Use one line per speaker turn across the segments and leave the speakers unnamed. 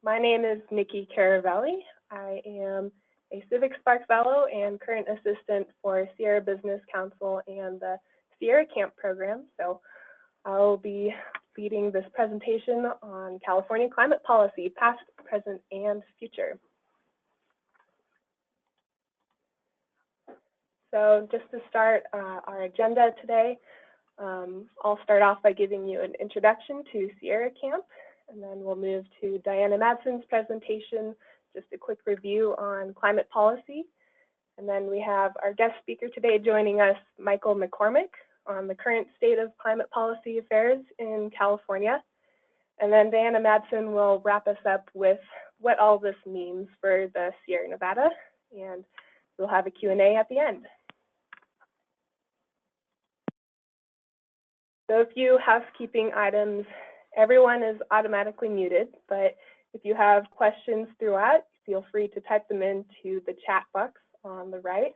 My name is Nikki Caravelli. I am a Civic Spark Fellow and current assistant for Sierra Business Council and the Sierra Camp program. So I'll be leading this presentation on California climate policy, past, present, and future. So just to start our agenda today, I'll start off by giving you an introduction to Sierra Camp, and then we'll move to Diana Madsen's presentation, just a quick review on climate policy. And then we have our guest speaker today joining us, Michael McCormick, on the current state of climate policy affairs in California. And then Diana Madsen will wrap us up with what all this means for the Sierra Nevada, and we'll have a Q&A at the end. So a few housekeeping items. Everyone is automatically muted, but if you have questions throughout, feel free to type them into the chat box on the right.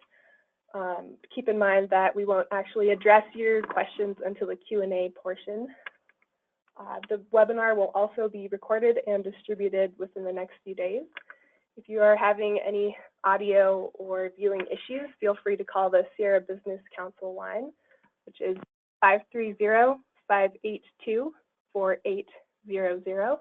Keep in mind that we won't actually address your questions until the Q&A portion. The webinar will also be recorded and distributed within the next few days. If you are having any audio or viewing issues, feel free to call the Sierra Business Council line, which is 530-582-4800.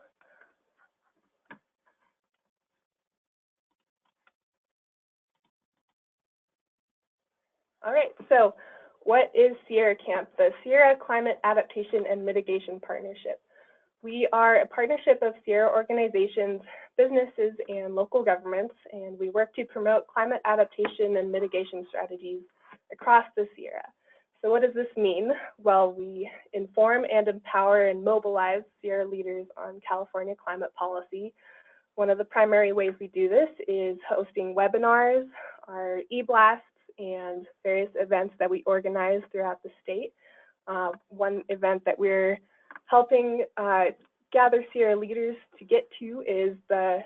All right, so what is Sierra Camp? The Sierra Climate Adaptation and Mitigation Partnership. We are a partnership of Sierra organizations, businesses, and local governments, and we work to promote climate adaptation and mitigation strategies across the Sierra. So what does this mean? Well, we inform and empower and mobilize Sierra leaders on California climate policy. One of the primary ways we do this is hosting webinars, our e-blasts, and various events that we organize throughout the state. One event that we're helping gather Sierra leaders to get to is the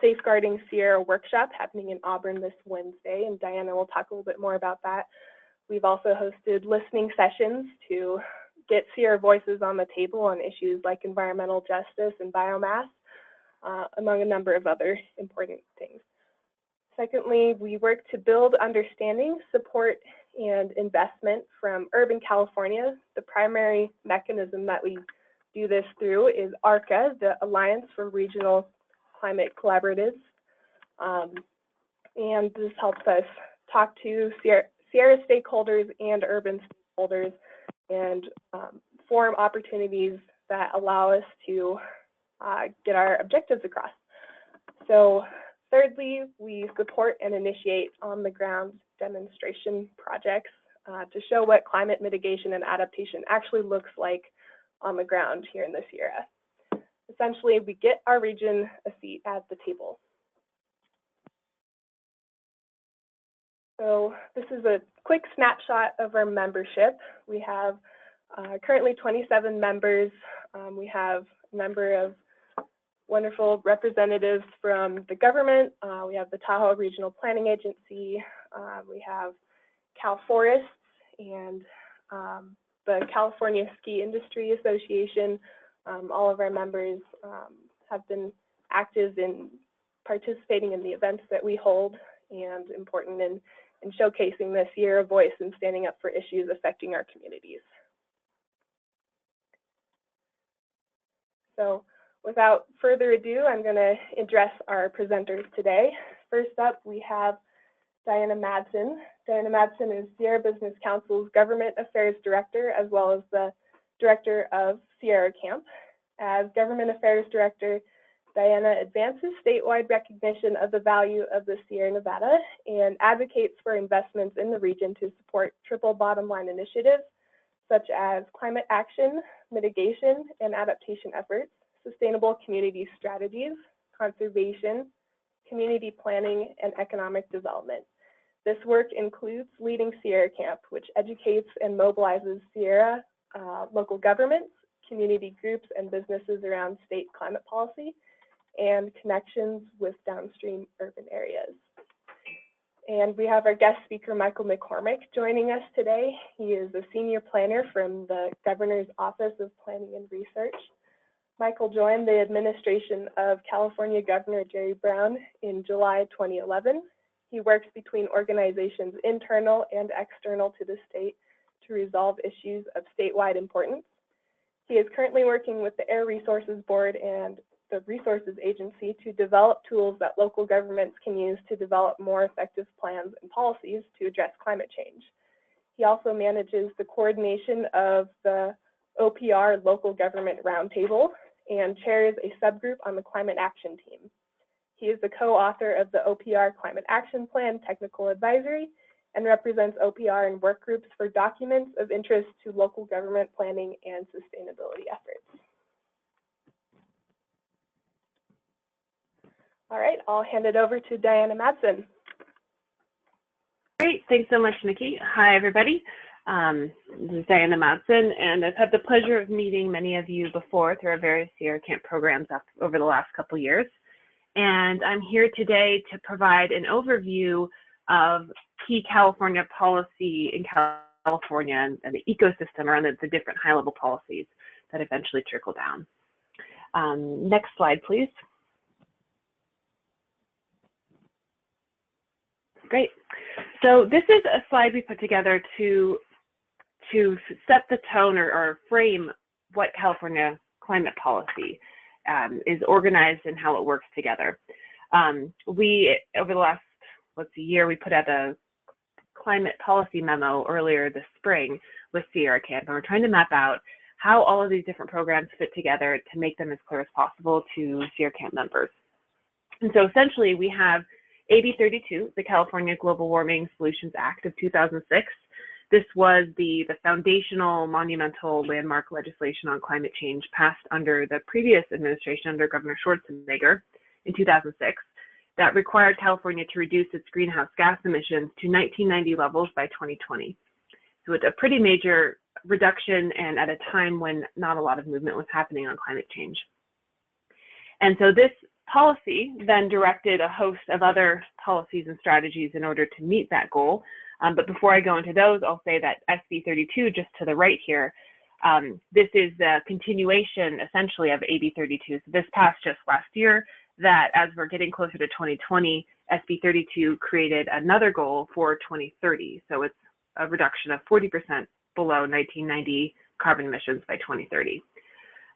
Safeguarding Sierra workshop happening in Auburn this Wednesday, and Diana will talk a little bit more about that. We've also hosted listening sessions to get Sierra voices on the table on issues like environmental justice and biomass, among a number of other important things. Secondly, we work to build understanding, support, and investment from urban California. The primary mechanism that we do this through is ARCA, the Alliance for Regional Climate Collaboratives. And this helps us talk to Sierra stakeholders and urban stakeholders and form opportunities that allow us to get our objectives across. So thirdly, we support and initiate on-the-ground demonstration projects to show what climate mitigation and adaptation actually looks like on the ground here in the Sierra. Essentially, we get our region a seat at the table. So this is a quick snapshot of our membership. We have currently 27 members. We have a number of wonderful representatives from the government. We have the Tahoe Regional Planning Agency. We have Cal Forests and the California Ski Industry Association. All of our members have been active in participating in the events that we hold and important in showcasing the Sierra voice and standing up for issues affecting our communities. So without further ado, I'm going to address our presenters today. First up, we have Diana Madsen. Diana Madsen is Sierra Business Council's Government Affairs Director, as well as the Director of Sierra Camp. As Government Affairs Director, Diana advances statewide recognition of the value of the Sierra Nevada and advocates for investments in the region to support triple bottom line initiatives, such as climate action, mitigation, and adaptation efforts, sustainable community strategies, conservation, community planning, and economic development. This work includes leading Sierra Camp, which educates and mobilizes Sierra local governments, community groups, and businesses around state climate policy, and connections with downstream urban areas. And we have our guest speaker, Michael McCormick, joining us today. He is a senior planner from the Governor's Office of Planning and Research. Michael joined the administration of California Governor Jerry Brown in July 2011. He works between organizations internal and external to the state to resolve issues of statewide importance. He is currently working with the Air Resources Board and the Resources Agency to develop tools that local governments can use to develop more effective plans and policies to address climate change. He also manages the coordination of the OPR Local Government Roundtable and chairs a subgroup on the Climate Action Team. He is the co-author of the OPR Climate Action Plan Technical Advisory and represents OPR in work groups for documents of interest to local government planning and sustainability efforts. All right, I'll hand it over to Diana Madsen.
Great, thanks so much, Nikki. Hi, everybody. This is Diana Madsen, and I've had the pleasure of meeting many of you before through our various Sierra Camp programs over the last couple of years. And I'm here today to provide an overview of key California policy in California and the ecosystem around the different high-level policies that eventually trickle down. Next slide, please. Great. So this is a slide we put together to set the tone or frame what California climate policy is organized and how it works together. We, over the last, year, we put out a climate policy memo earlier this spring with Sierra Camp, and we're trying to map out how all of these different programs fit together to make them as clear as possible to Sierra Camp members. And so essentially we have AB 32, the California Global Warming Solutions Act of 2006. This was the foundational, monumental, landmark legislation on climate change passed under the previous administration under Governor Schwarzenegger in 2006 that required California to reduce its greenhouse gas emissions to 1990 levels by 2020. So it's a pretty major reduction, and at a time when not a lot of movement was happening on climate change. And so this policy then directed a host of other policies and strategies in order to meet that goal. But before I go into those, I'll say that SB 32, just to the right here, this is the continuation essentially of AB 32. So this passed just last year, that as we're getting closer to 2020, SB 32 created another goal for 2030. So it's a reduction of 40% below 1990 carbon emissions by 2030.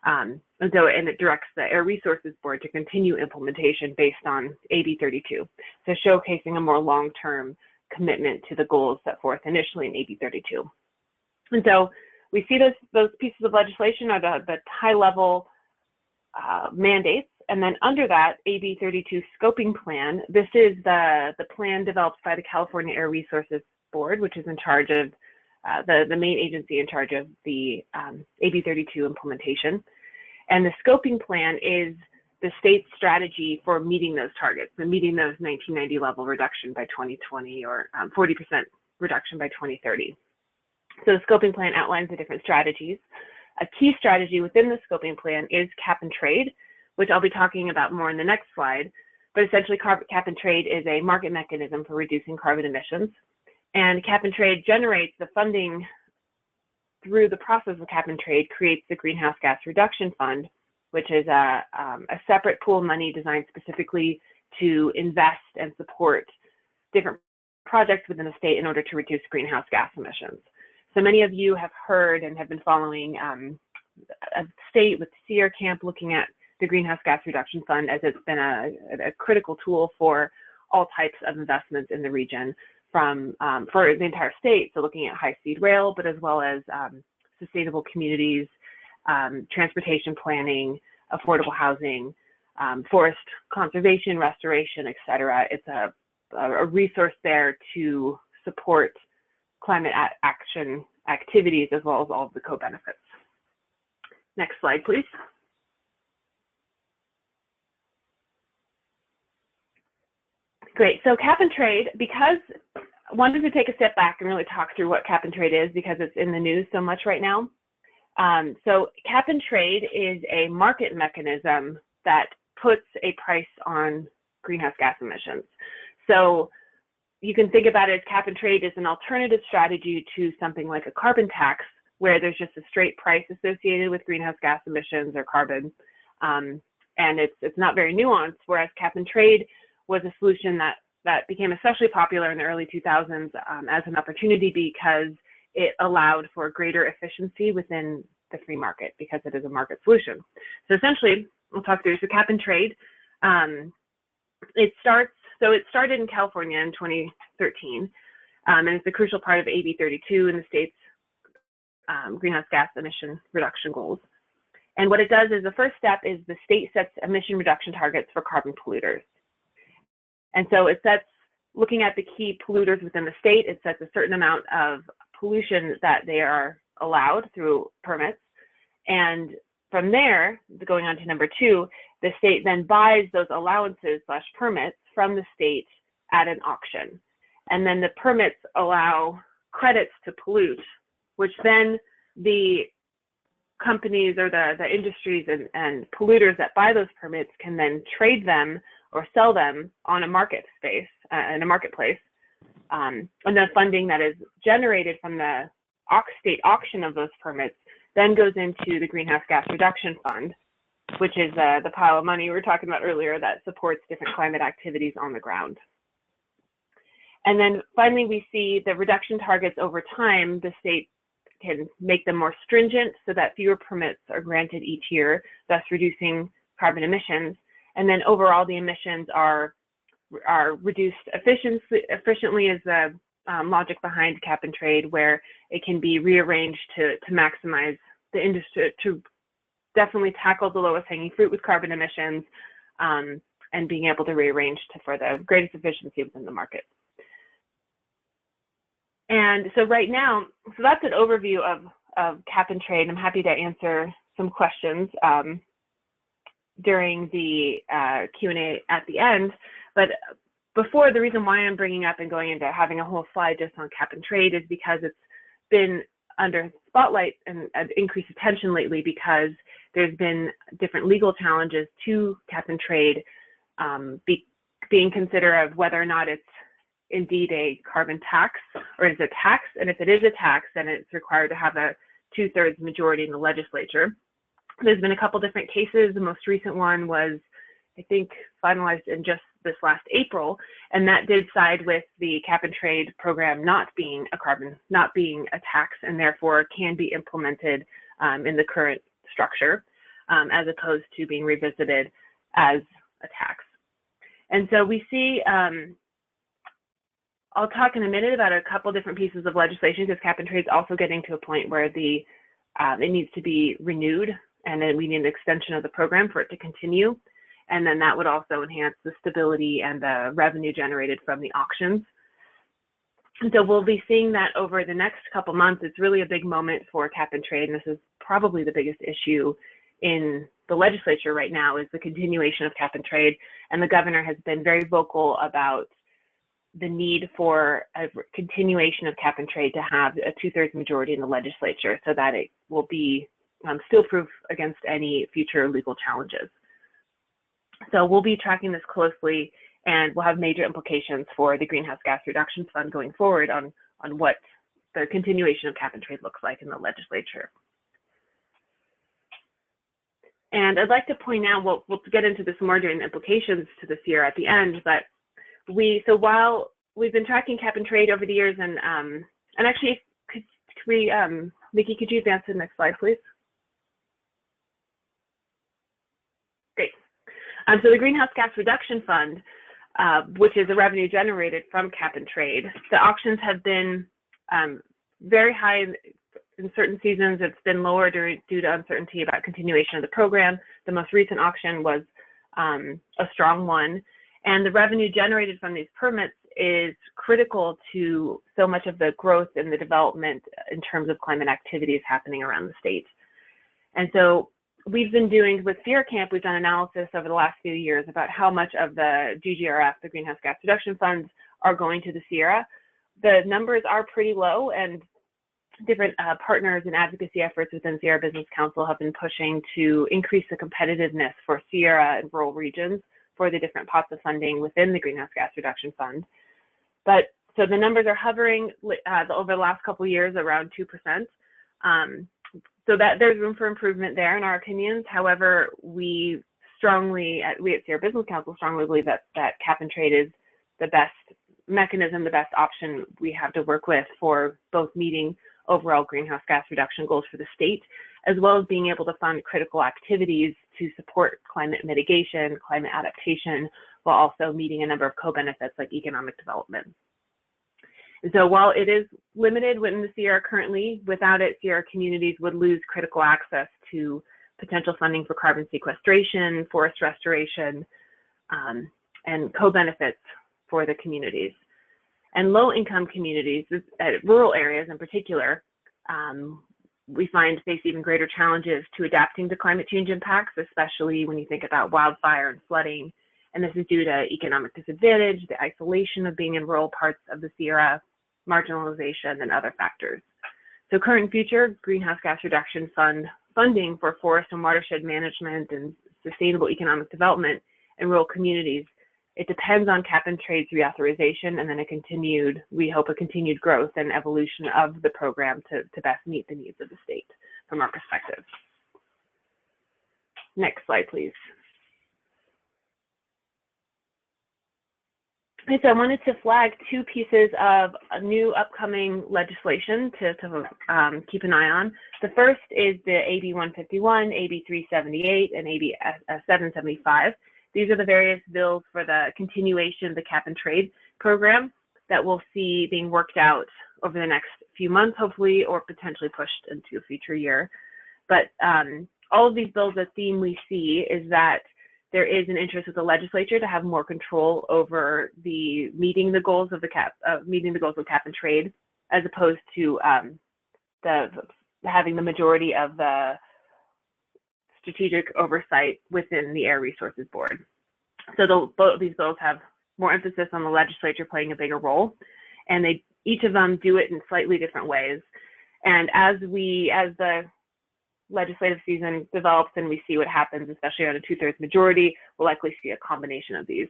And it directs the Air Resources Board to continue implementation based on AB 32, so showcasing a more long-term commitment to the goals set forth initially in AB 32. And so we see those pieces of legislation are the high-level mandates, and then under that AB 32 scoping plan, this is the plan developed by the California Air Resources Board, which is in charge of the main agency in charge of the AB 32 implementation. And the scoping plan is the state's strategy for meeting those targets, and meeting those 1990 level reduction by 2020 or 40% reduction by 2030. So the scoping plan outlines the different strategies. A key strategy within the scoping plan is cap and trade, which I'll be talking about more in the next slide. But essentially, cap and trade is a market mechanism for reducing carbon emissions. And cap and trade generates the funding through the process of cap and trade, creates the Greenhouse Gas Reduction Fund, which is a separate pool of money designed specifically to invest and support different projects within the state in order to reduce greenhouse gas emissions. So many of you have heard and have been following a state with Sierra Camp looking at the Greenhouse Gas Reduction Fund as it's been a critical tool for all types of investments in the region, from for the entire state, so looking at high-speed rail, but as well as sustainable communities, transportation planning, affordable housing, forest conservation, restoration, et cetera. It's a resource there to support climate action activities as well as all of the co-benefits. Next slide, please. Great, so cap and trade, because I wanted to take a step back and really talk through what cap and trade is because it's in the news so much right now. So cap and trade is a market mechanism that puts a price on greenhouse gas emissions. So you can think about it as cap and trade is an alternative strategy to something like a carbon tax, where there's just a straight price associated with greenhouse gas emissions or carbon. And it's not very nuanced, whereas cap and trade was a solution that became especially popular in the early 2000s as an opportunity because it allowed for greater efficiency within the free market because it is a market solution. So essentially, we'll talk through so cap and trade. It started in California in 2013, and it's a crucial part of AB 32 in the state's greenhouse gas emission reduction goals. And what it does is the first step is the state sets emission reduction targets for carbon polluters. And so it sets, looking at the key polluters within the state, it sets a certain amount of pollution that they are allowed through permits. And from there, going on to number 2, the state then buys those allowances / permits from the state at an auction. And then the permits allow credits to pollute, which then the companies or the industries and polluters that buy those permits can then trade them or sell them on a market space, in a marketplace. And the funding that is generated from the state auction of those permits then goes into the Greenhouse Gas Reduction Fund, which is the pile of money we were talking about earlier that supports different climate activities on the ground. And then finally, we see the reduction targets over time. The state can make them more stringent so that fewer permits are granted each year, thus reducing carbon emissions. And then overall, the emissions are reduced efficiently is the logic behind cap and trade, where it can be rearranged to maximize the industry, to definitely tackle the lowest hanging fruit with carbon emissions, and being able to rearrange for the greatest efficiency within the market. And so right now, so that's an overview of cap and trade. I'm happy to answer some questions during the Q&A at the end. But before, the reason why I'm bringing up and going into having a whole slide just on cap and trade is because it's been under spotlight and increased attention lately because there's been different legal challenges to cap and trade being considered of whether or not it's indeed a carbon tax or is it a tax. And if it is a tax, then it's required to have a 2/3 majority in the legislature. There's been a couple different cases. The most recent one was, I think, finalized in just this last April, and that did side with the cap and trade program not being a tax, and therefore can be implemented in the current structure, as opposed to being revisited as a tax. And so we see, I'll talk in a minute about a couple different pieces of legislation, because cap and trade is also getting to a point where it needs to be renewed, and then we need an extension of the program for it to continue. And then that would also enhance the stability and the revenue generated from the auctions. And so we'll be seeing that over the next couple months. It's really a big moment for cap and trade, and this is probably the biggest issue in the legislature right now, is the continuation of cap and trade. And the governor has been very vocal about the need for a continuation of cap and trade to have a 2/3 majority in the legislature so that it will be still proof against any future legal challenges. So we'll be tracking this closely, and we'll have major implications for the Greenhouse Gas Reduction Fund going forward on what the continuation of cap and trade looks like in the legislature. And I'd like to point out, we'll get into this more during the implications to this year at the end, but so while we've been tracking cap and trade over the years, and actually, Nikki, could you advance to the next slide, please? Great. So the Greenhouse Gas Reduction Fund, which is the revenue generated from cap and trade, the auctions have been very high in certain seasons. It's been lower due to uncertainty about continuation of the program. The most recent auction was a strong one. And the revenue generated from these permits is critical to so much of the growth and the development in terms of climate activities happening around the state. And so we've been doing, with Sierra Camp, we've done analysis over the last few years about how much of the GGRF, the Greenhouse Gas Reduction Funds, are going to the Sierra. The numbers are pretty low, and different partners and advocacy efforts within Sierra Business Council have been pushing to increase the competitiveness for Sierra and rural regions for the different pots of funding within the Greenhouse Gas Reduction Fund. But so the numbers are hovering over the last couple of years around 2%. So that there's room for improvement there in our opinions. However, we at Sierra Business Council strongly believe that cap and trade is the best mechanism, the best option we have to work with for both meeting overall greenhouse gas reduction goals for the state, as well as being able to fund critical activities to support climate mitigation, climate adaptation, while also meeting a number of co-benefits like economic development. And so while it is limited within the Sierra currently, without it, Sierra communities would lose critical access to potential funding for carbon sequestration, forest restoration, and co-benefits for the communities. And low-income communities, rural areas in particular, we find face even greater challenges to adapting to climate change impacts, especially when you think about wildfire and flooding. And this is due to economic disadvantage, the isolation of being in rural parts of the Sierra, marginalization, and other factors. So current and future greenhouse gas reduction funding for forest and watershed management and sustainable economic development in rural communities, it depends on cap and trade's reauthorization and then we hope a continued growth and evolution of the program to best meet the needs of the state from our perspective. Next slide, please. Okay, so I wanted to flag two pieces of new upcoming legislation to keep an eye on. The first is the AB 151, AB 378, and AB 775. These are the various bills for the continuation of the cap and trade program that we'll see being worked out over the next few months, hopefully, or potentially pushed into a future year. But all of these bills, the theme we see is that there is an interest with the legislature to have more control over meeting the goals of cap and trade, as opposed to having the majority of the strategic oversight within the Air Resources Board. So both of these bills have more emphasis on the legislature playing a bigger role, and each of them do it in slightly different ways. And as the legislative season develops and we see what happens, especially on a 2/3 majority, we'll likely see a combination of these.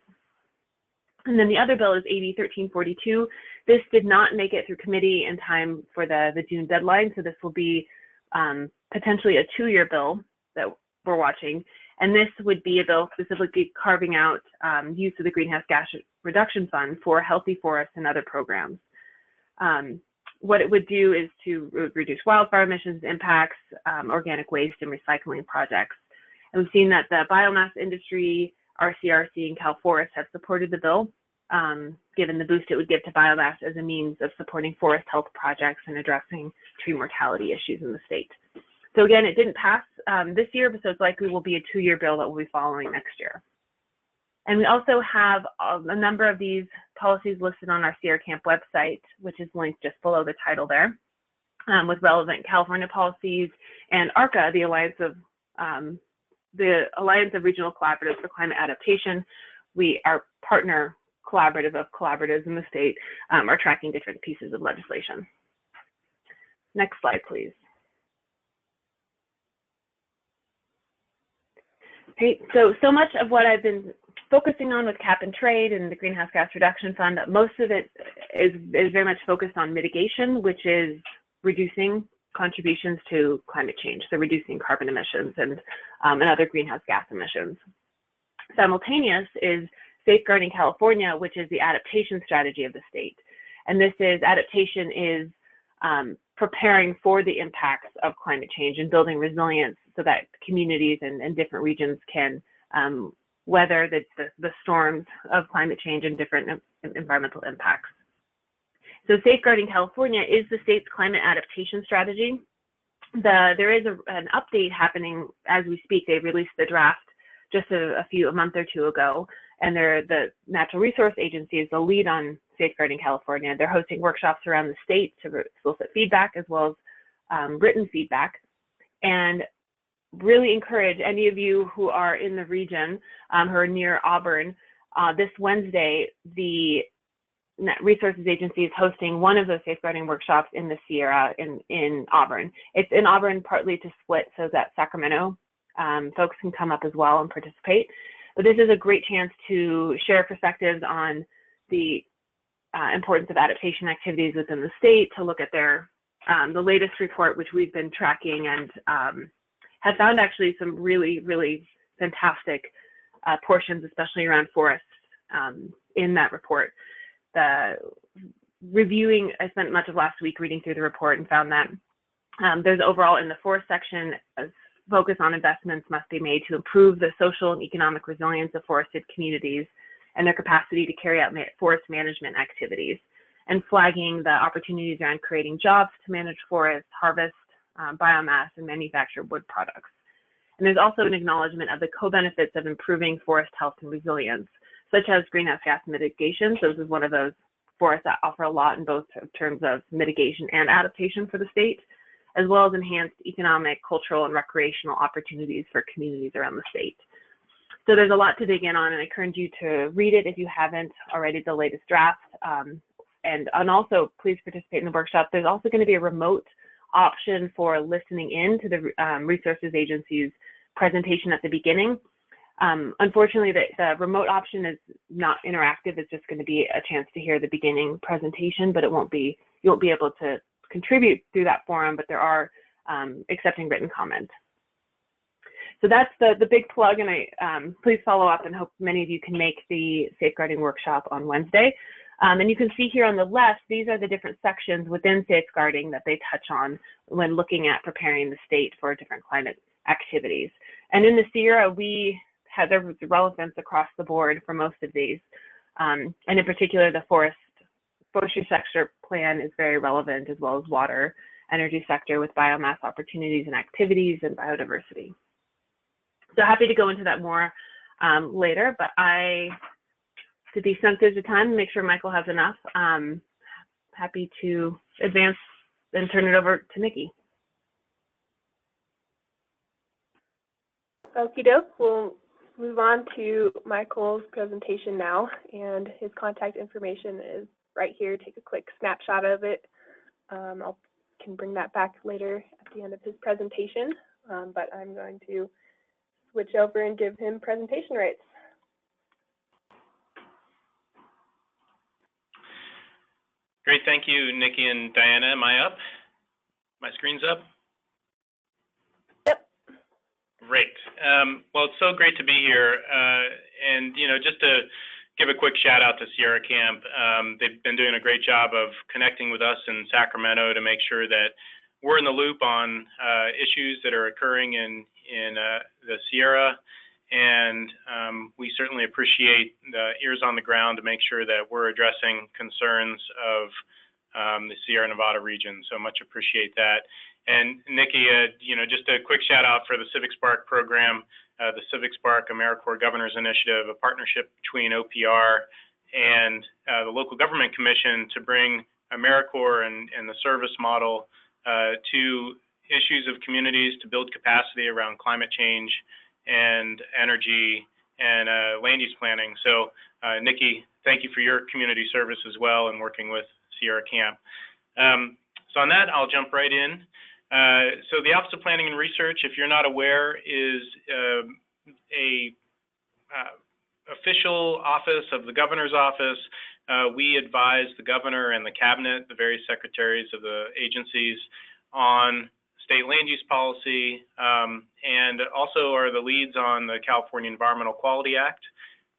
And then the other bill is AB 1342. This did not make it through committee in time for the June deadline, so this will be potentially a 2-year bill that we're watching. And this would be a bill specifically carving out use of the Greenhouse Gas Reduction Fund for healthy forests and other programs. What it would do is to reduce wildfire emissions impacts, organic waste, and recycling projects. And we've seen that the biomass industry, RCRC, and Cal Forest have supported the bill, given the boost it would give to biomass as a means of supporting forest health projects and addressing tree mortality issues in the state. So again, it didn't pass this year, but so it's likely will be a 2-year bill that we'll be following next year. And we also have a number of these policies listed on our Sierra Camp website, which is linked just below the title there, with relevant California policies, and ARCA, the Alliance of Regional Collaboratives for Climate Adaptation. Our partner collaborative of collaboratives in the state are tracking different pieces of legislation. Next slide, please. Okay, so much of what I've been focusing on with cap and trade and the Greenhouse Gas Reduction Fund, most of it is very much focused on mitigation, which is reducing contributions to climate change, so reducing carbon emissions and other greenhouse gas emissions. Simultaneous is Safeguarding California, which is the adaptation strategy of the state. And adaptation is preparing for the impacts of climate change and building resilience so that communities and different regions can weather the storms of climate change and different environmental impacts. So Safeguarding California is the state's climate adaptation strategy. There is an update happening as we speak. They released the draft just a month or two ago, and the Natural Resource Agency is the lead on Safeguarding California. They're hosting workshops around the state to solicit feedback as well as written feedback, and really encourage any of you who are in the region, who are near Auburn. This Wednesday, the Resources Agency is hosting one of those safeguarding workshops in the Sierra in Auburn. It's in Auburn partly to split so that Sacramento folks can come up as well and participate. But this is a great chance to share perspectives on the importance of adaptation activities within the state, to look at their the latest report, which we've been tracking, and have found actually some really, really fantastic portions, especially around forests, in that report. I spent much of last week reading through the report and found that there's overall in the forest section a focus on investments must be made to improve the social and economic resilience of forested communities and their capacity to carry out forest management activities, and flagging the opportunities around creating jobs to manage forests, harvest biomass, and manufacture wood products. And there's also an acknowledgement of the co-benefits of improving forest health and resilience, such as greenhouse gas mitigation. So this is one of those forests that offer a lot in both terms of mitigation and adaptation for the state, as well as enhanced economic, cultural, and recreational opportunities for communities around the state. So there's a lot to dig in on, and I encourage you to read it if you haven't already, the latest draft. And also, please participate in the workshop. There's also going to be a remote option for listening in to the Resources Agency's presentation at the beginning. Unfortunately, the remote option is not interactive. It's just going to be a chance to hear the beginning presentation, but you won't be able to contribute through that forum, but there are accepting written comments. So that's the big plug, and please follow up, and hope many of you can make the safeguarding workshop on Wednesday. And you can see here on the left, these are the different sections within safeguarding that they touch on when looking at preparing the state for different climate activities. And in the Sierra, we have the relevance across the board for most of these. And in particular, the forestry sector plan is very relevant, as well as water, energy sector with biomass opportunities and activities, and biodiversity. So happy to go into that more later, but to be sensitive to time and make sure Michael has enough, happy to advance and turn it over to Nikki.
Okie doke. We'll move on to Michael's presentation now, and his contact information is right here. Take a quick snapshot of it. I can bring that back later at the end of his presentation, but I'm going to switch over and give him presentation rights.
Great, thank you, Nikki and Diana. Am I up? My screen's up?
Yep.
Great. Well, it's so great to be here. And, just to give a quick shout out to Sierra Camp. They've been doing a great job of connecting with us in Sacramento to make sure that we're in the loop on issues that are occurring in the Sierra. And we certainly appreciate the ears on the ground to make sure that we're addressing concerns of the Sierra Nevada region. So much appreciate that. And Nikki, just a quick shout out for the Civic Spark program, the Civic Spark AmeriCorps Governor's Initiative, a partnership between OPR and the Local Government Commission to bring AmeriCorps and the service model to issues of communities to build capacity around climate change and energy and land use planning. So Nikki, thank you for your community service as well and working with Sierra Camp. So on that, I'll jump right in. So the Office of Planning and Research, if you're not aware, is a official office of the governor's office. We advise the governor and the cabinet, the various secretaries of the agencies, on state land use policy, and also are the leads on the California Environmental Quality Act,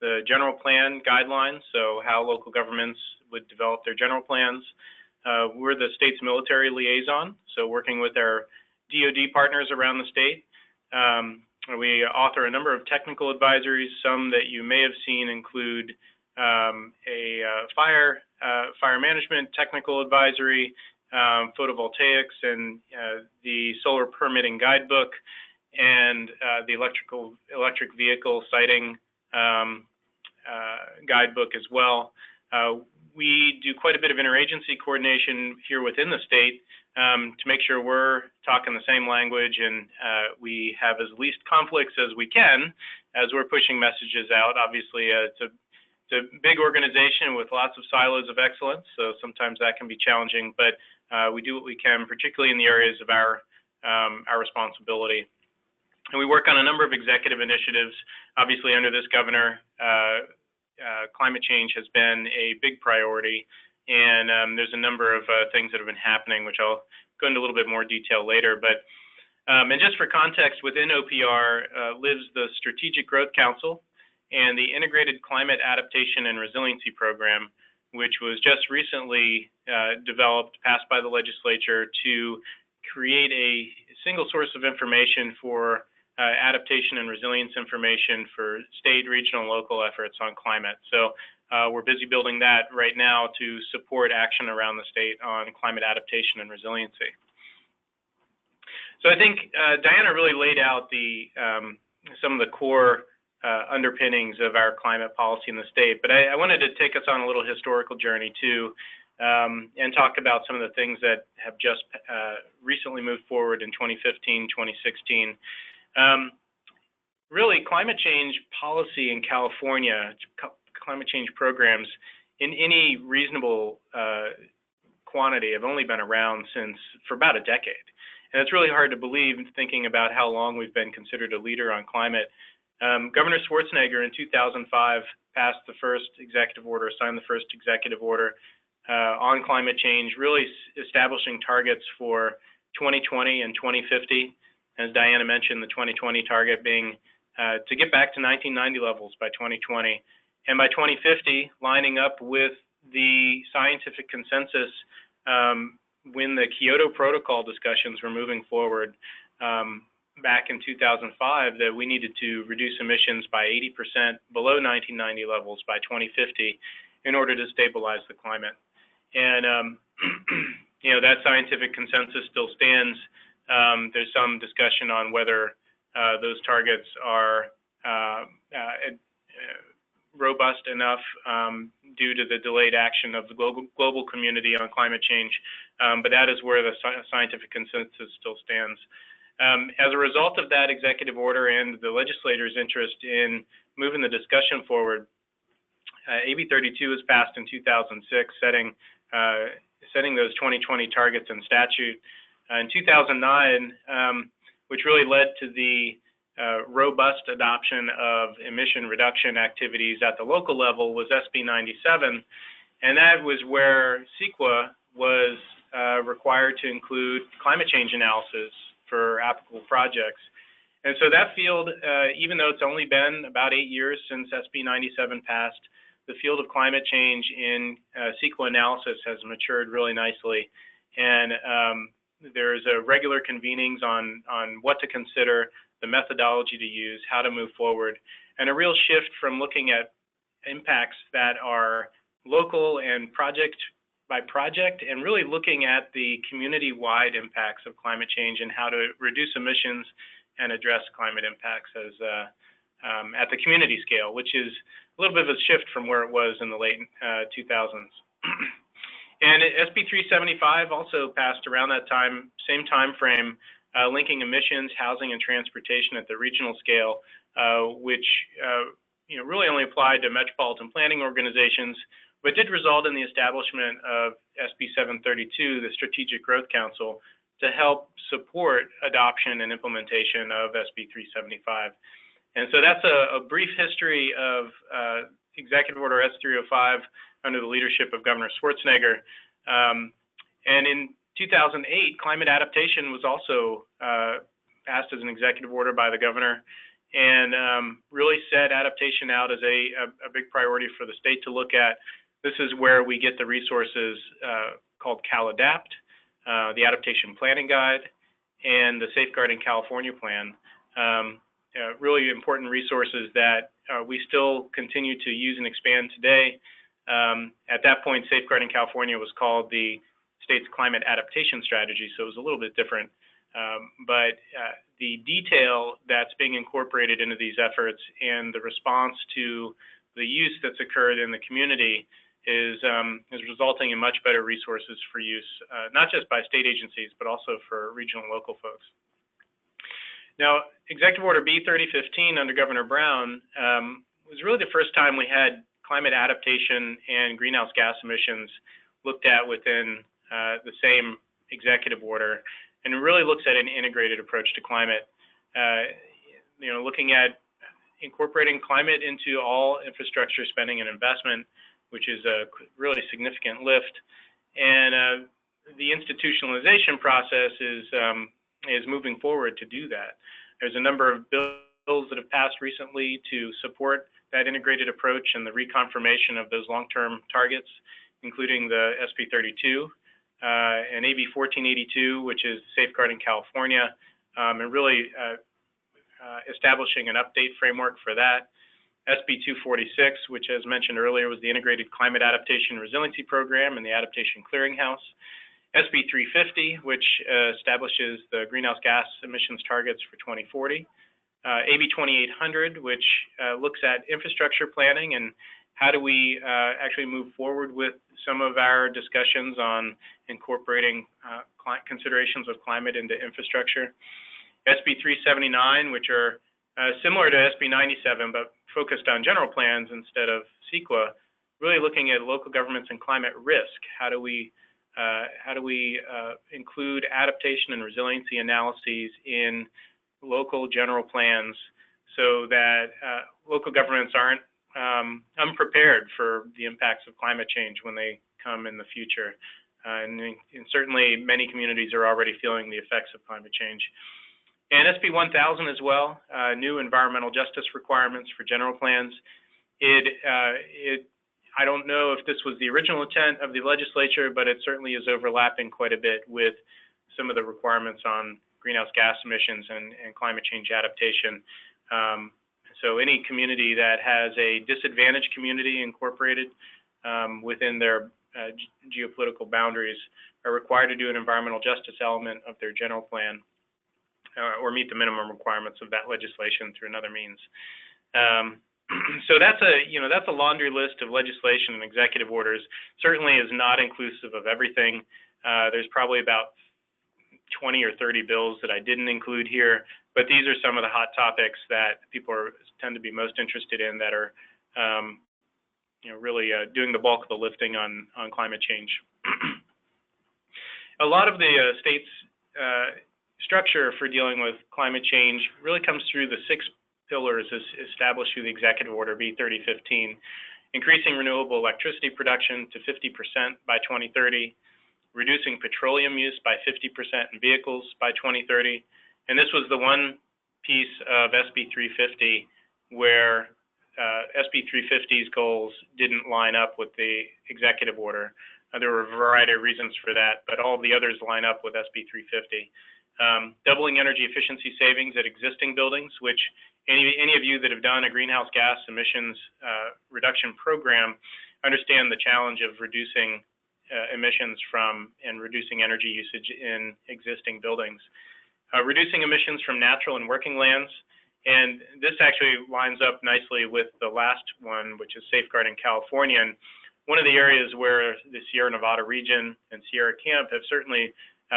the general plan guidelines, so how local governments would develop their general plans. We're the state's military liaison, so working with our DoD partners around the state. We author a number of technical advisories. Some that you may have seen include a fire management technical advisory, photovoltaics, and the solar permitting guidebook, and the electric vehicle siting guidebook as well. We do quite a bit of interagency coordination here within the state to make sure we're talking the same language and we have as least conflicts as we can as we're pushing messages out. Obviously, it's a big organization with lots of silos of excellence, so sometimes that can be challenging, but we do what we can, particularly in the areas of our responsibility. And we work on a number of executive initiatives. Obviously, under this governor, climate change has been a big priority, and there's a number of things that have been happening, which I'll go into a little bit more detail later. But and just for context, within OPR lives the Strategic Growth Council and the Integrated Climate Adaptation and Resiliency Program, which was just recently developed, passed by the legislature to create a single source of information for adaptation and resilience information for state, regional, and local efforts on climate. So we're busy building that right now to support action around the state on climate adaptation and resiliency. So I think Diana really laid out the some of the core underpinnings of our climate policy in the state, but I wanted to take us on a little historical journey too, and talk about some of the things that have just recently moved forward in 2015, 2016. Really, climate change policy in California, climate change programs in any reasonable quantity have only been around for about a decade. And it's really hard to believe, thinking about how long we've been considered a leader on climate. Governor Schwarzenegger in 2005 passed the first executive order, signed the first executive order on climate change, really establishing targets for 2020 and 2050. As Diana mentioned, the 2020 target being to get back to 1990 levels by 2020. And by 2050, lining up with the scientific consensus when the Kyoto Protocol discussions were moving forward back in 2005, that we needed to reduce emissions by 80% below 1990 levels by 2050 in order to stabilize the climate. And you know, that scientific consensus still stands. There's some discussion on whether those targets are robust enough due to the delayed action of the global community on climate change, but that is where the scientific consensus still stands. As a result of that executive order and the legislators' interest in moving the discussion forward, AB 32 was passed in 2006, setting those 2020 targets in statute. In 2009, which really led to the robust adoption of emission reduction activities at the local level, was SB 97, and that was where CEQA was required to include climate change analysis for applicable projects. And so that field, even though it's only been about 8 years since SB 97 passed, the field of climate change in CEQA analysis has matured really nicely. And there's regular convenings on what to consider, the methodology to use, how to move forward, and a real shift from looking at impacts that are local and project by project, and really looking at the community-wide impacts of climate change and how to reduce emissions and address climate impacts as at the community scale, which is a little bit of a shift from where it was in the late 2000s. And SB 375 also passed around that time, same time frame, linking emissions, housing, and transportation at the regional scale, which really only applied to metropolitan planning organizations, but did result in the establishment of SB 732, the Strategic Growth Council, to help support adoption and implementation of SB 375. And so that's a brief history of Executive Order S305 under the leadership of Governor Schwarzenegger. And in 2008, climate adaptation was also passed as an executive order by the governor, and really set adaptation out as a big priority for the state to look at. This is where we get the resources called CalAdapt, the Adaptation Planning Guide, and the Safeguarding California Plan. Really important resources that we still continue to use and expand today. At that point, Safeguarding California was called the state's climate adaptation strategy, so it was a little bit different. But the detail that's being incorporated into these efforts and the response to the use that's occurred in the community is resulting in much better resources for use, not just by state agencies, but also for regional and local folks. Now, Executive Order B 3015 under Governor Brown was really the first time we had climate adaptation and greenhouse gas emissions looked at within the same executive order, and it really looks at an integrated approach to climate. Looking at incorporating climate into all infrastructure spending and investment, which is a really significant lift, and the institutionalization process is moving forward to do that. There's a number of bills that have passed recently to support that integrated approach and the reconfirmation of those long-term targets, including the SB 32 and AB 1482, which is Safeguarding California, and really establishing an update framework for that. SB 246, which, as mentioned earlier, was the Integrated Climate Adaptation Resiliency Program and the Adaptation Clearinghouse. SB 350, which establishes the greenhouse gas emissions targets for 2040. AB 2800, which looks at infrastructure planning and how do we actually move forward with some of our discussions on incorporating considerations of climate into infrastructure. SB 379, which are similar to SB 97, but focused on general plans instead of CEQA, really looking at local governments and climate risk. How do we include adaptation and resiliency analyses in local general plans so that local governments aren't unprepared for the impacts of climate change when they come in the future. And certainly many communities are already feeling the effects of climate change. And SB 1000 as well, new environmental justice requirements for general plans. I don't know if this was the original intent of the legislature, but it certainly is overlapping quite a bit with some of the requirements on greenhouse gas emissions and climate change adaptation. So any community that has a disadvantaged community incorporated within their geopolitical boundaries are required to do an environmental justice element of their general plan or meet the minimum requirements of that legislation through another means. So that's a laundry list of legislation and executive orders. Certainly is not inclusive of everything. There's probably about 20 or 30 bills that I didn't include here, but these are some of the hot topics that people tend to be most interested in that are really doing the bulk of the lifting on climate change. A lot of the state's structure for dealing with climate change really comes through the 6 pillars established through the Executive Order B3015, increasing renewable electricity production to 50% by 2030, reducing petroleum use by 50% in vehicles by 2030. And this was the one piece of SB 350 where SB 350's goals didn't line up with the executive order. There were a variety of reasons for that, but all of the others line up with SB 350. Doubling energy efficiency savings at existing buildings, which any of you that have done a greenhouse gas emissions reduction program understand the challenge of reducing emissions from and reducing energy usage in existing buildings. Reducing emissions from natural and working lands. And this actually lines up nicely with the last one, which is Safeguarding California. And one of the areas where the Sierra Nevada region and Sierra Camp have certainly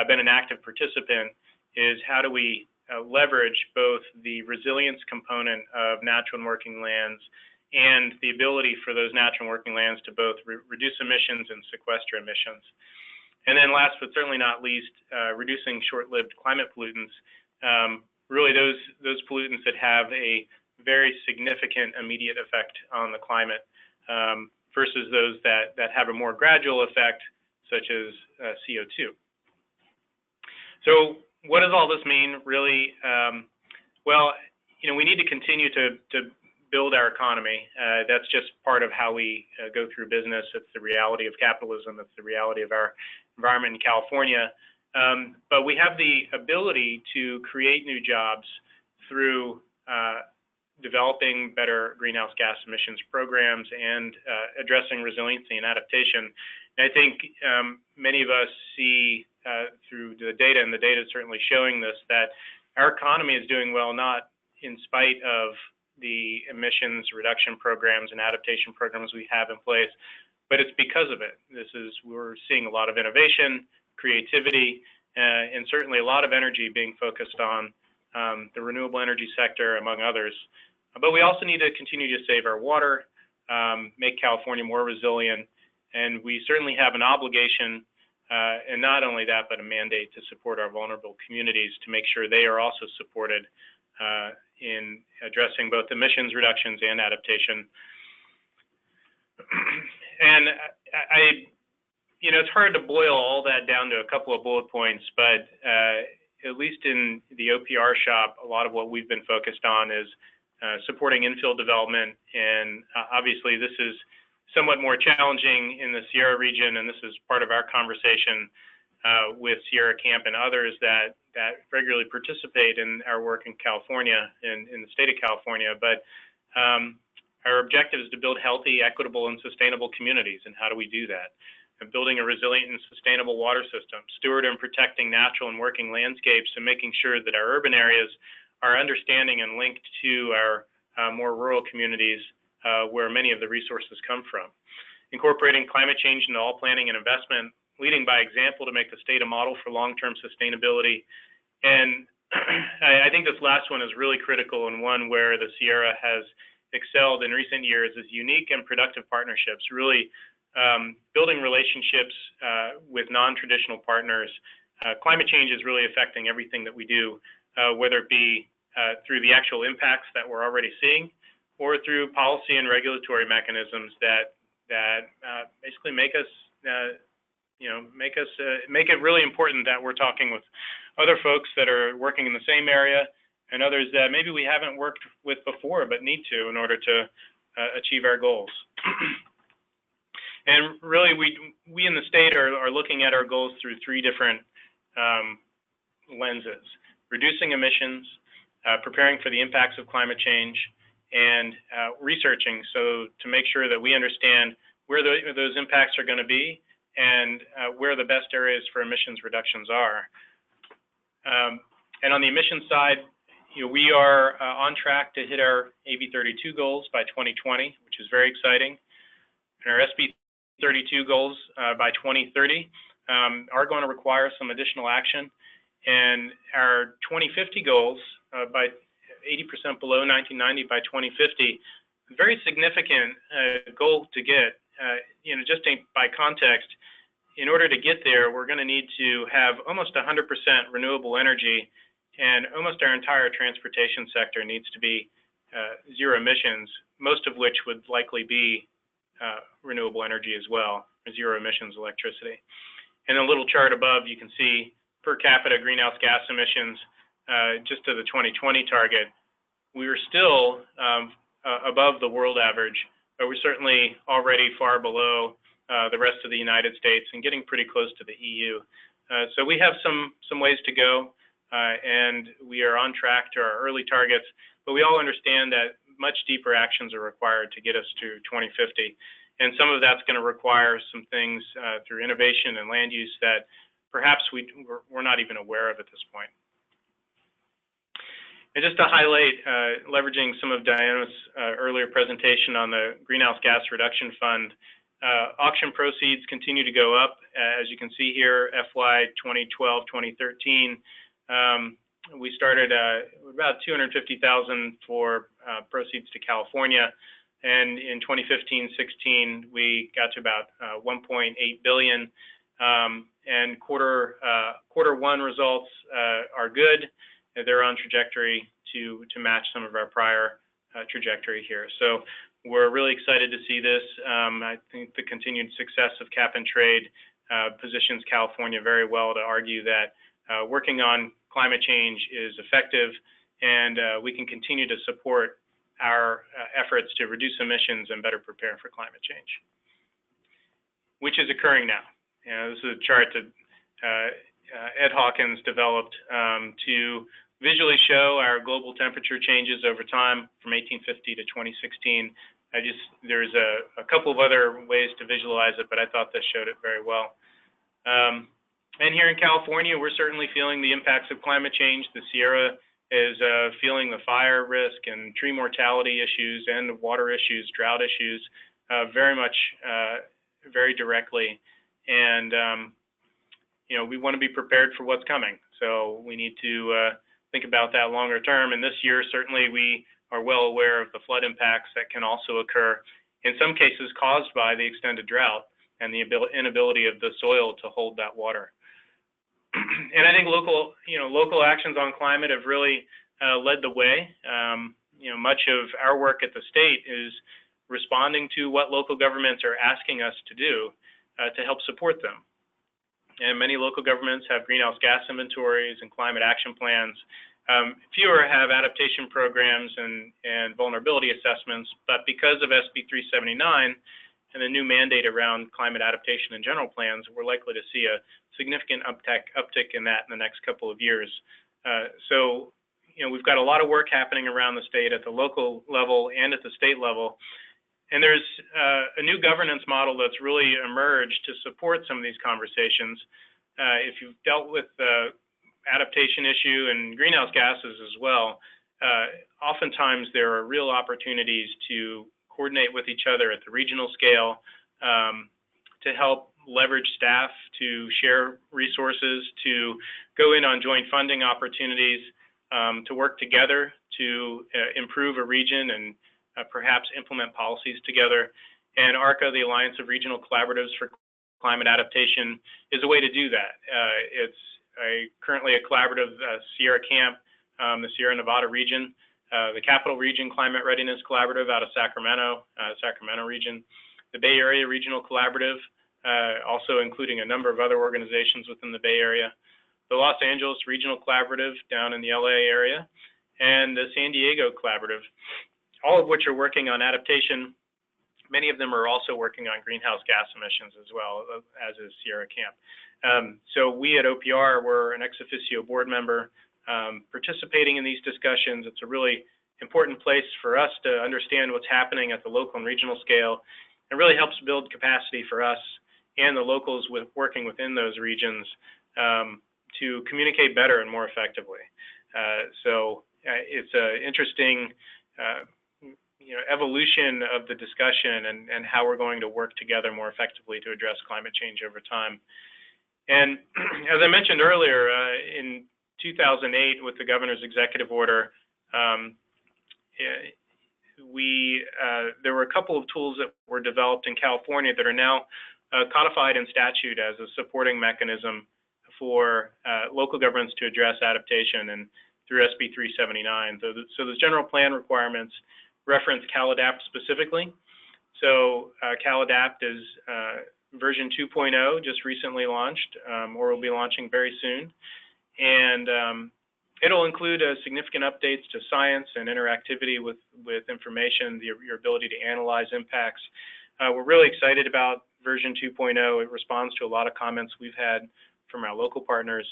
been an active participant is how do we leverage both the resilience component of natural and working lands and the ability for those natural and working lands to both reduce emissions and sequester emissions. And then last but certainly not least, reducing short-lived climate pollutants, really those pollutants that have a very significant immediate effect on the climate versus those that have a more gradual effect, such as CO2. So what does all this mean, really? Well, we need to continue to build our economy. That's just part of how we go through business. It's the reality of capitalism. It's the reality of our environment in California. But we have the ability to create new jobs through developing better greenhouse gas emissions programs and addressing resiliency and adaptation. And I think many of us see through the data, and the data is certainly showing this, that our economy is doing well, not in spite of the emissions reduction programs and adaptation programs we have in place, but it's because of it. We're seeing a lot of innovation, creativity, and certainly a lot of energy being focused on the renewable energy sector, among others. But we also need to continue to save our water, make California more resilient, and we certainly have an obligation, and not only that, but a mandate to support our vulnerable communities to make sure they are also supported in addressing both emissions reductions and adaptation. And it's hard to boil all that down to a couple of bullet points, but at least in the OPR shop, a lot of what we've been focused on is supporting infill development. And obviously, this is somewhat more challenging in the Sierra region, and this is part of our conversation with Sierra Camp and others that regularly participate in our work in California, in the state of California. But our objective is to build healthy, equitable, and sustainable communities. And how do we do that? And building a resilient and sustainable water system, steward and protecting natural and working landscapes, and making sure that our urban areas are understanding and linked to our more rural communities where many of the resources come from. Incorporating climate change into all planning and investment, leading by example to make the state a model for long-term sustainability. And I think this last one is really critical, and one where the Sierra has excelled in recent years, is unique and productive partnerships, really building relationships with non-traditional partners. Climate change is really affecting everything that we do, whether it be through the actual impacts that we're already seeing, or through policy and regulatory mechanisms that basically make it really important that we're talking with other folks that are working in the same area, and others that maybe we haven't worked with before but need to in order to achieve our goals. And really, we in the state are looking at our goals through three different lenses: reducing emissions, preparing for the impacts of climate change, and researching so to make sure that we understand where those impacts are going to be and where the best areas for emissions reductions are. And on the emissions side, we are on track to hit our AB32 goals by 2020, which is very exciting. And our SB32 goals by 2030 are going to require some additional action. And our 2050 goals by 80% below 1990 by 2050, very significant goal to get. Just by context, in order to get there, we're going to need to have almost 100% renewable energy, and almost our entire transportation sector needs to be zero emissions, most of which would likely be renewable energy as well, zero emissions electricity. And a little chart above, you can see per capita greenhouse gas emissions just to the 2020 target. We are still above the world average, but we're certainly already far below the rest of the United States and getting pretty close to the EU. So we have some ways to go, and we are on track to our early targets, but we all understand that much deeper actions are required to get us to 2050. And some of that's going to require some things through innovation and land use that perhaps we're not even aware of at this point. And just to highlight, leveraging some of Diana's earlier presentation on the Greenhouse Gas Reduction Fund, auction proceeds continue to go up. As you can see here, FY 2012-2013, we started about $250,000 for proceeds to California. And in 2015-16, we got to about $1.8 billion. And quarter one results are good. They're on trajectory to match some of our prior trajectory here. So we're really excited to see this. I think the continued success of cap and trade positions California very well to argue that working on climate change is effective, and we can continue to support our efforts to reduce emissions and better prepare for climate change, which is occurring now. This is a chart that Ed Hawkins developed to visually show our global temperature changes over time from 1850 to 2016. There's a couple of other ways to visualize it, but I thought this showed it very well. And here in California, we're certainly feeling the impacts of climate change. The Sierra is feeling the fire risk and tree mortality issues and water issues, drought issues, very much, very directly. And, we want to be prepared for what's coming. So we need to think about that longer term. And this year, certainly, we are well aware of the flood impacts that can also occur, in some cases caused by the extended drought and the inability of the soil to hold that water. And I think local actions on climate have really led the way. Much of our work at the state is responding to what local governments are asking us to do. to help support them. And many local governments have greenhouse gas inventories and climate action plans. Fewer have adaptation programs and vulnerability assessments, but because of SB 379 and the new mandate around climate adaptation and general plans, we're likely to see a significant uptick in that in the next couple of years. So, we've got a lot of work happening around the state at the local level and at the state level. And there's a new governance model that's really emerged to support some of these conversations. If you've dealt with the adaptation issue and greenhouse gases as well, oftentimes there are real opportunities to coordinate with each other at the regional scale, to help leverage staff, to share resources, to go in on joint funding opportunities, to work together to improve a region and perhaps implement policies together. And ARCA, the Alliance of Regional Collaboratives for Climate Adaptation, is a way to do that. It's currently a collaborative Sierra Camp, the Sierra Nevada region, the Capital Region Climate Readiness Collaborative out of Sacramento, Sacramento region, the Bay Area Regional Collaborative, also including a number of other organizations within the Bay Area, the Los Angeles Regional Collaborative down in the LA area, and the San Diego Collaborative, all of which are working on adaptation. Many of them are also working on greenhouse gas emissions as well, as is Sierra Camp. So we at OPR were an ex officio board member participating in these discussions. It's a really important place for us to understand what's happening at the local and regional scale. It really helps build capacity for us and the locals working within those regions to communicate better and more effectively. So it's an interesting evolution of the discussion and how we're going to work together more effectively to address climate change over time. And as I mentioned earlier, in 2008, with the governor's executive order, there were a couple of tools that were developed in California that are now codified in statute as a supporting mechanism for local governments to address adaptation and through SB 379. So the general plan requirements reference CalAdapt specifically. So CalAdapt is version 2.0, just recently launched, or will be launching very soon. And it'll include significant updates to science and interactivity with information, your ability to analyze impacts. We're really excited about version 2.0. It responds to a lot of comments we've had from our local partners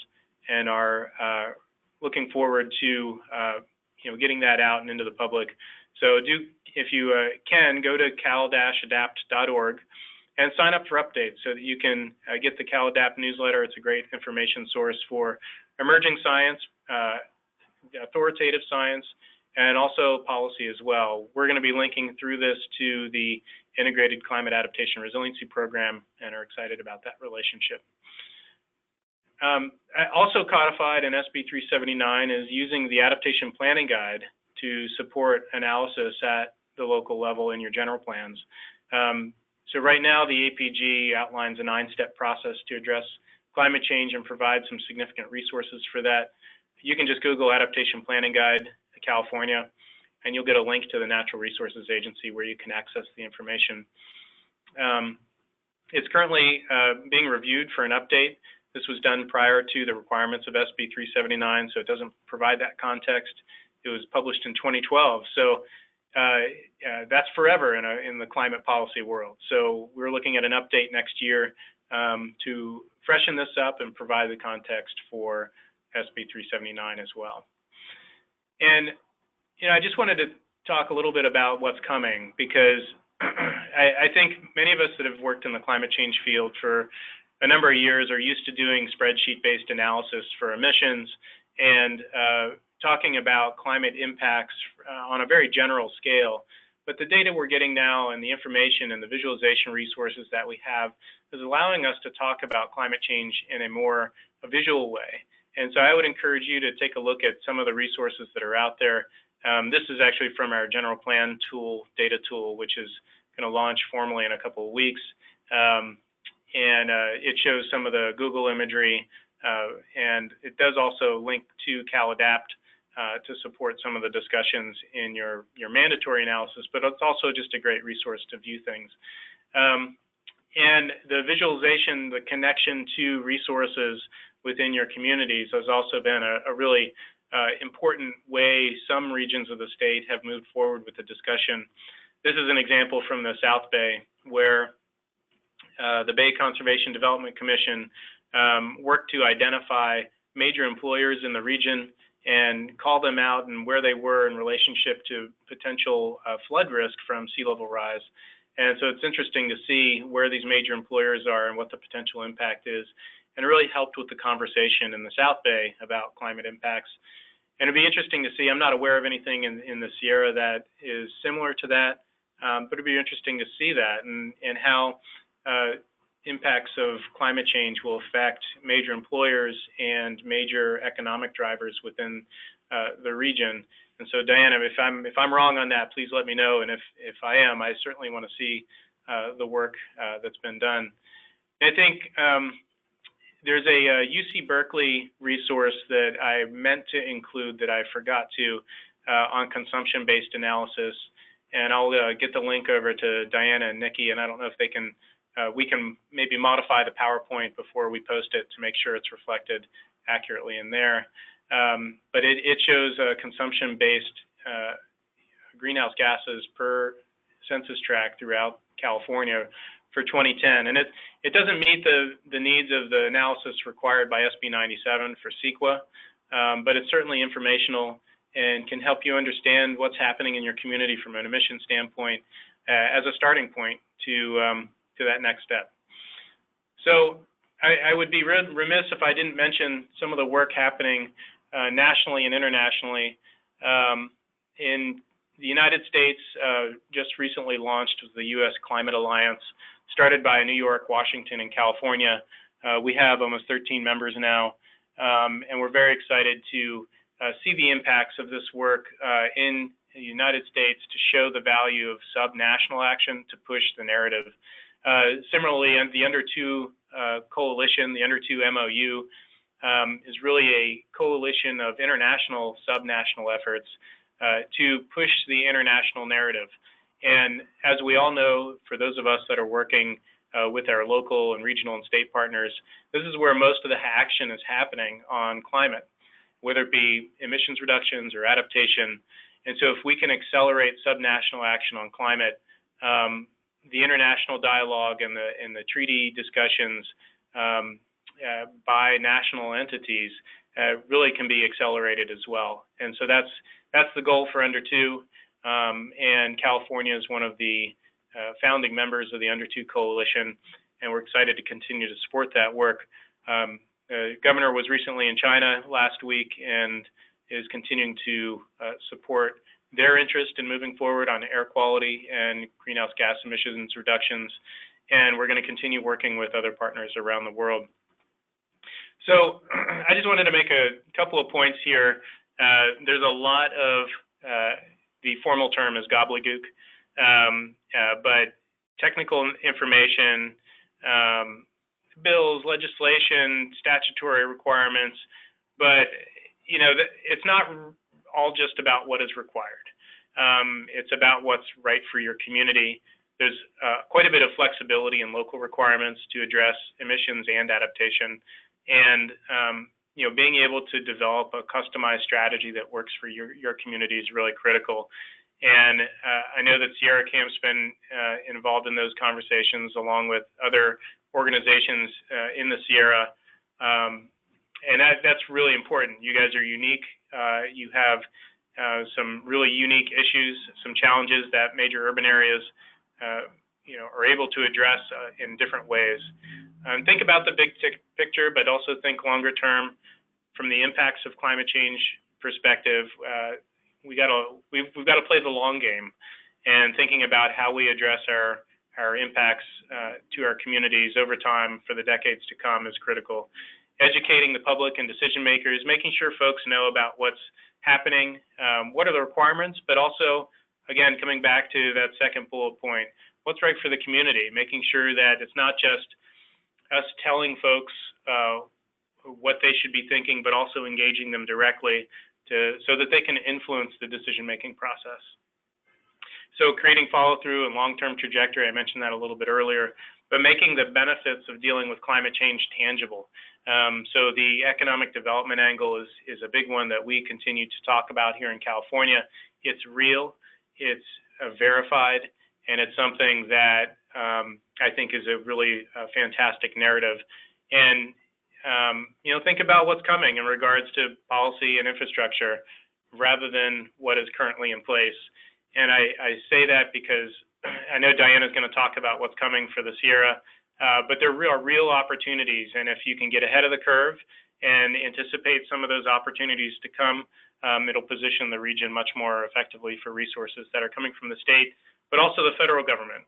and are looking forward to getting that out and into the public. So if you can, go to cal-adapt.org and sign up for updates so that you can get the CalAdapt newsletter. It's a great information source for emerging science, authoritative science, and also policy as well. We're going to be linking through this to the Integrated Climate Adaptation Resiliency Program and are excited about that relationship. Also codified in SB 379 is using the Adaptation Planning Guide to support analysis at the local level in your general plans. So right now, the APG outlines a 9-step process to address climate change and provide some significant resources for that. You can just Google Adaptation Planning Guide California, and you'll get a link to the Natural Resources Agency where you can access the information. It's currently being reviewed for an update. This was done prior to the requirements of SB 379, so it doesn't provide that context. It was published in 2012, so that's forever in the climate policy world. So we're looking at an update next year to freshen this up and provide the context for SB 379 as well. And I just wanted to talk a little bit about what's coming, because I think many of us that have worked in the climate change field for a number of years are used to doing spreadsheet-based analysis for emissions and talking about climate impacts on a very general scale. But the data we're getting now and the information and the visualization resources that we have is allowing us to talk about climate change in a more visual way. And so I would encourage you to take a look at some of the resources that are out there. This is actually from our general plan tool, data tool, which is going to launch formally in a couple of weeks. It shows some of the Google imagery, and it does also link to CalAdapt to support some of the discussions in your mandatory analysis, but it's also just a great resource to view things. And the visualization, the connection to resources within your communities has also been a really important way some regions of the state have moved forward with the discussion. This is an example from the South Bay, where the Bay Conservation Development Commission worked to identify major employers in the region and call them out and where they were in relationship to potential flood risk from sea level rise. And so it's interesting to see where these major employers are and what the potential impact is. And it really helped with the conversation in the South Bay about climate impacts. And it'd be interesting to see, I'm not aware of anything in the Sierra that is similar to that, but it'd be interesting to see that and how impacts of climate change will affect major employers and major economic drivers within the region. And so, Diana, if I'm wrong on that, please let me know. And if I am, I certainly want to see the work that's been done. And I think there's a UC Berkeley resource that I meant to include that I forgot to on consumption-based analysis. And I'll get the link over to Diana and Nikki, and I don't know if they can, we can maybe modify the PowerPoint before we post it to make sure it's reflected accurately in there. But it shows consumption-based greenhouse gases per census tract throughout California for 2010. And it doesn't meet the needs of the analysis required by SB 97 for CEQA, but it's certainly informational and can help you understand what's happening in your community from an emission standpoint as a starting point to that next step. So I would be remiss if I didn't mention some of the work happening nationally and internationally. In the United States, just recently launched the U.S. Climate Alliance, started by New York, Washington, and California. We have almost 13 members now, and we're very excited to see the impacts of this work in the United States to show the value of sub-national action to push the narrative. Similarly, the Under 2 coalition, the Under 2 MOU, is really a coalition of international, sub-national efforts to push the international narrative. And as we all know, for those of us that are working with our local and regional and state partners, this is where most of the action is happening on climate, whether it be emissions reductions or adaptation. And so if we can accelerate subnational action on climate, the international dialogue and the treaty discussions by national entities really can be accelerated as well. And so that's the goal for Under 2. And California is one of the founding members of the Under 2 coalition, and we're excited to continue to support that work. The governor was recently in China last week and is continuing to support their interest in moving forward on air quality and greenhouse gas emissions reductions. And we're going to continue working with other partners around the world. So I just wanted to make a couple of points here. There's a lot of, the formal term is gobbledygook, but technical information, bills, legislation, statutory requirements, but it's not all just about what is required. It's about what's right for your community. There's quite a bit of flexibility in local requirements to address emissions and adaptation, and being able to develop a customized strategy that works for your community is really critical. And I know that Sierra Camp's been involved in those conversations along with other organizations in the Sierra, and that's really important. You guys are unique. You have some really unique issues, some challenges that major urban areas are able to address in different ways. Think about the big picture, but also think longer term from the impacts of climate change perspective. We've got to play the long game, and thinking about how we address our impacts to our communities over time for the decades to come is critical. Educating the public and decision makers, making sure folks know about what's happening, what are the requirements, but also, again, coming back to that second bullet point, what's right for the community, making sure that it's not just us telling folks what they should be thinking, but also engaging them directly so that they can influence the decision-making process. So creating follow-through and long-term trajectory, I mentioned that a little bit earlier, but making the benefits of dealing with climate change tangible. So the economic development angle is a big one that we continue to talk about here in California. It's real, it's verified, and it's something that I think is a really fantastic narrative. And think about what's coming in regards to policy and infrastructure rather than what is currently in place. And I say that because I know Diana's going to talk about what's coming for the Sierra, but there are real opportunities. And if you can get ahead of the curve and anticipate some of those opportunities to come, it'll position the region much more effectively for resources that are coming from the state, but also the federal government.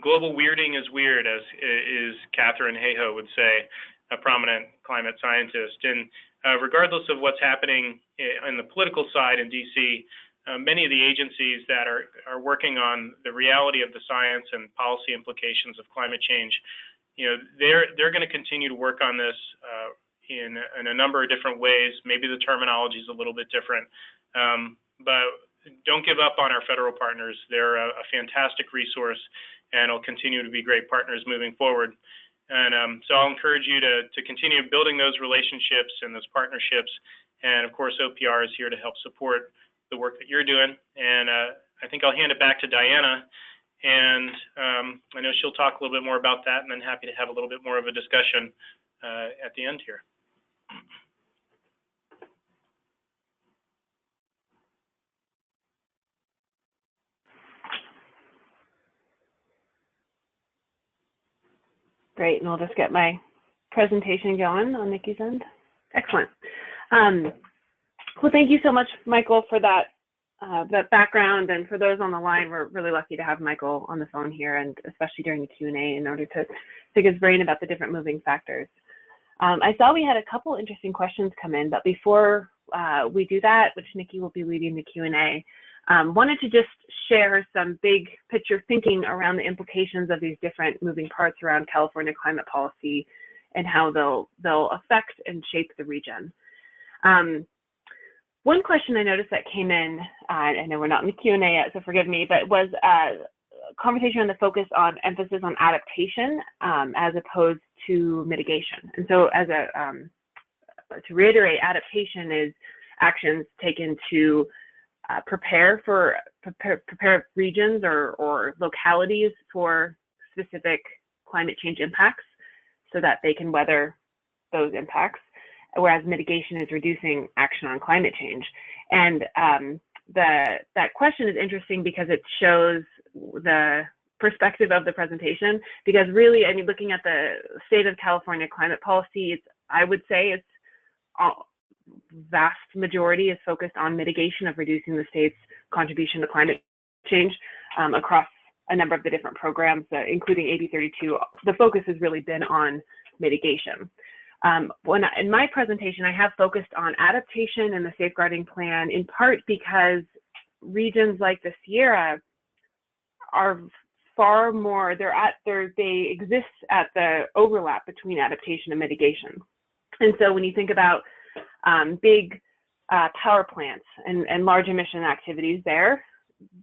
Global weirding is weird, as is Catherine Hayhoe would say, a prominent climate scientist. And regardless of what's happening on the political side in DC, many of the agencies that are working on the reality of the science and policy implications of climate change, they're going to continue to work on this in a number of different ways. Maybe the terminology is a little bit different, but don't give up on our federal partners. They're a fantastic resource, and will continue to be great partners moving forward. And so I'll encourage you to continue building those relationships and those partnerships. And of course, OPR is here to help support the work that you're doing. And I think I'll hand it back to Diana. And I know she'll talk a little bit more about that, and then happy to have a little bit more of a discussion at the end here.
Great, and I'll just get my presentation going on Nikki's end. Excellent. Well, thank you so much, Michael, for that background, and for those on the line, we're really lucky to have Michael on the phone here, and especially during the Q&A in order to pick his brain about the different moving factors. I saw we had a couple interesting questions come in, but before we do that, which Nikki will be leading the Q&A, wanted to just share some big picture thinking around the implications of these different moving parts around California climate policy and how they'll affect and shape the region. One question I noticed that came in, I know we're not in the Q&A yet, so forgive me, but was a conversation on the focus on emphasis on adaptation as opposed to mitigation. And so to reiterate, adaptation is actions taken to prepare regions or localities for specific climate change impacts so that they can weather those impacts, whereas mitigation is reducing action on climate change. And that question is interesting because it shows the perspective of the presentation, because really, I mean, looking at the state of California climate policy, I would say it's vast majority is focused on mitigation of reducing the state's contribution to climate change across a number of the different programs, including AB 32. The focus has really been on mitigation. In my presentation, I have focused on adaptation and the safeguarding plan, in part because regions like the Sierra are far more, they exist at the overlap between adaptation and mitigation. And so when you think about big power plants and large emission activities there,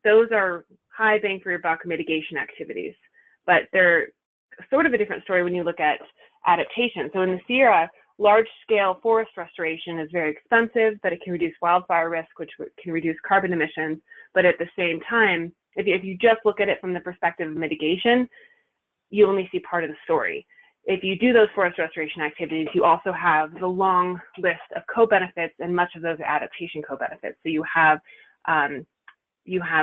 those are high bang for your buck mitigation activities, but they're sort of a different story when you look at adaptation. So in the Sierra, large-scale forest restoration is very expensive, but it can reduce wildfire risk, which can reduce carbon emissions. But at the same time, if you just look at it from the perspective of mitigation, you only see part of the story. If you do those forest restoration activities, you also have the long list of co-benefits, and much of those are adaptation co-benefits. So you have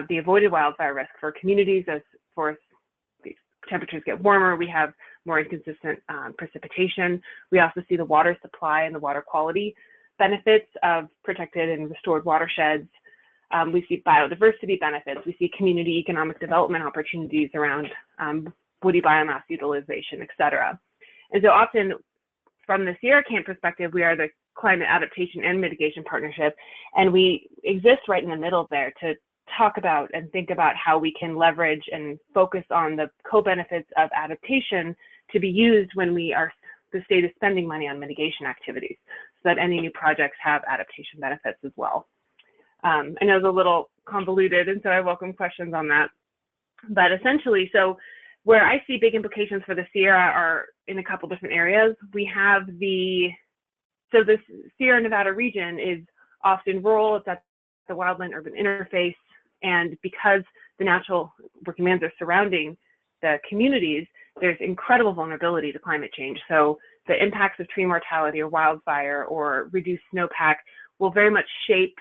the avoided wildfire risk for communities as forest temperatures get warmer. We have more inconsistent precipitation. We also see the water supply and the water quality benefits of protected and restored watersheds. We see biodiversity benefits. We see community economic development opportunities around woody biomass utilization, et cetera. And so often from the Sierra Camp perspective, we are the climate adaptation and mitigation partnership, and we exist right in the middle there to talk about and think about how we can leverage and focus on the co-benefits of adaptation to be used when the state is spending money on mitigation activities, so that any new projects have adaptation benefits as well. I know it's a little convoluted, and so I welcome questions on that. But essentially, so where I see big implications for the Sierra are in a couple different areas. We have so this Sierra Nevada region is often rural, it's at the wildland-urban interface, and because the natural working lands are surrounding the communities, there's incredible vulnerability to climate change. So the impacts of tree mortality or wildfire or reduced snowpack will very much shape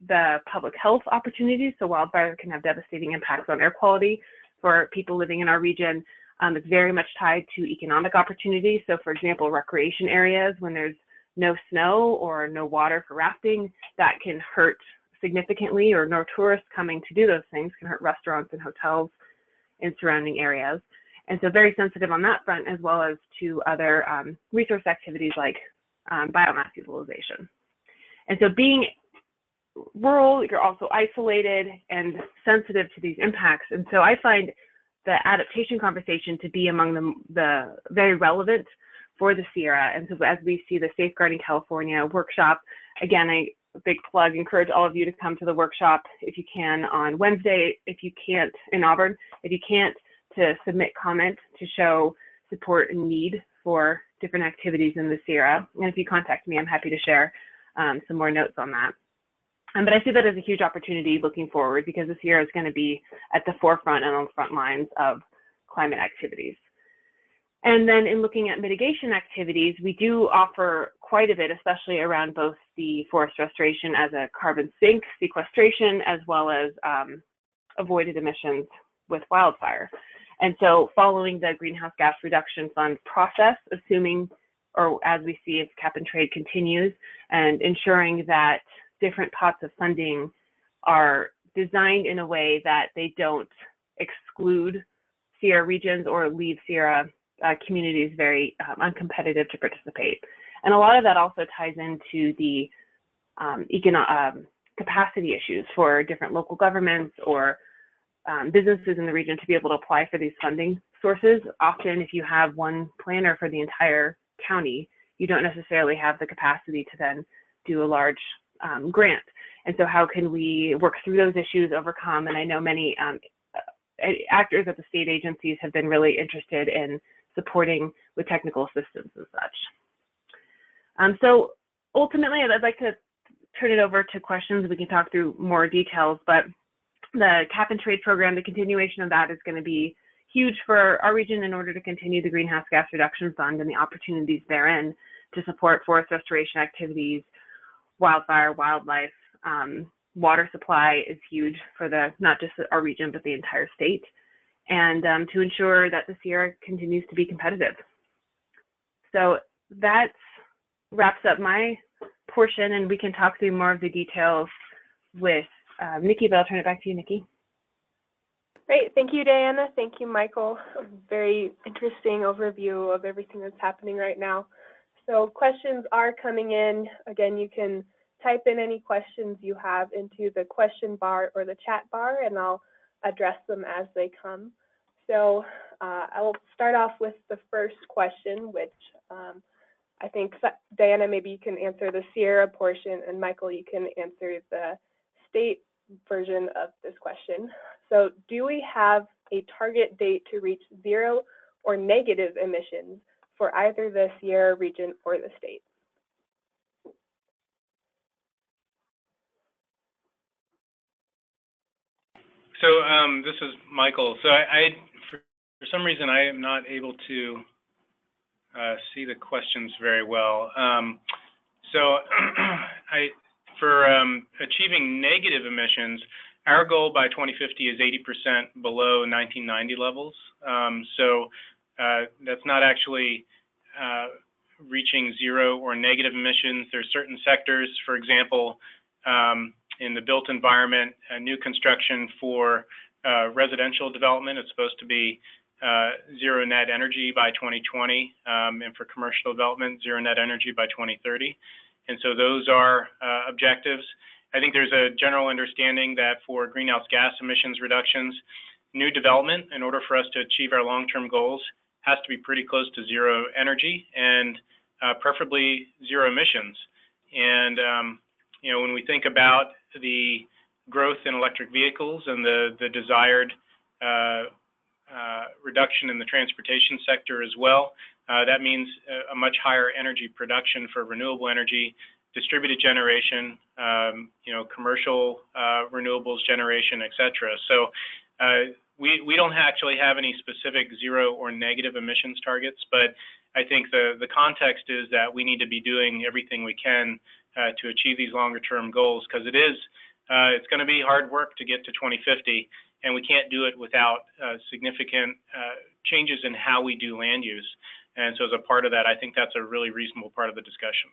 the public health opportunities. So wildfire can have devastating impacts on air quality for people living in our region. It's very much tied to economic opportunities. So for example, recreation areas, when there's no snow or no water for rafting, that can hurt significantly, or no tourists coming to do those things can hurt restaurants and hotels in surrounding areas. And so very sensitive on that front, as well as to other resource activities like biomass utilization. And so being rural, you're also isolated and sensitive to these impacts. And so I find the adaptation conversation to be among the very relevant for the Sierra. And so as we see the Safeguarding California workshop, again, a big plug, encourage all of you to come to the workshop if you can on Wednesday, if you can't, in Auburn, if you can't, to submit comment to show support and need for different activities in the Sierra. And if you contact me, I'm happy to share some more notes on that. But I see that as a huge opportunity looking forward, because the Sierra is going to be at the forefront and on the front lines of climate activities. And then in looking at mitigation activities, we do offer quite a bit, especially around both the forest restoration as a carbon sink, sequestration, as well as avoided emissions with wildfire. And so following the Greenhouse Gas Reduction Fund process, assuming, or as we see if cap and trade continues, and ensuring that different pots of funding are designed in a way that they don't exclude Sierra regions or leave Sierra communities very uncompetitive to participate. And a lot of that also ties into the capacity issues for different local governments or businesses in the region to be able to apply for these funding sources. Often, if you have one planner for the entire county, you don't necessarily have the capacity to then do a large grant. And so how can we work through those issues, overcome? And I know many actors at the state agencies have been really interested in supporting with technical assistance and such. So ultimately, I'd like to turn it over to questions. We can talk through more details, but the cap and trade program, the continuation of that is going to be huge for our region in order to continue the Greenhouse Gas Reduction Fund and the opportunities therein to support forest restoration activities, wildfire, wildlife. Water supply is huge for not just our region, but the entire state, and to ensure that the Sierra continues to be competitive. So that wraps up my portion, and we can talk through more of the details with Nikki, but I'll turn it back to you, Nikki.
Great, thank you, Diana. Thank you, Michael. A very interesting overview of everything that's happening right now. So questions are coming in. Again, you can type in any questions you have into the question bar or the chat bar, and I'll address them as they come. So I will start off with the first question, which I think, Diana, maybe you can answer the Sierra portion, and Michael, you can answer the state version of this question. So do we have a target date to reach zero or negative emissions for either the Sierra region or the state?
So this is Michael. So for some reason, I am not able to see the questions very well. For achieving negative emissions, our goal by 2050 is 80% below 1990 levels. That's not actually reaching zero or negative emissions. There's certain sectors, for example, in the built environment, new construction for residential development, it's supposed to be zero net energy by 2020, and for commercial development, zero net energy by 2030. And so those are objectives. I think there's a general understanding that for greenhouse gas emissions reductions, new development, in order for us to achieve our long-term goals, has to be pretty close to zero energy and preferably zero emissions. And when we think about the growth in electric vehicles and the desired reduction in the transportation sector as well. That means a much higher energy production for renewable energy, distributed generation, commercial renewables generation, et cetera. So we don't actually have any specific zero or negative emissions targets, but I think the context is that we need to be doing everything we can to achieve these longer term goals, because it's going to be hard work to get to 2050, and we can't do it without significant changes in how we do land use. And so as a part of that, I think that's a really reasonable part of the discussion.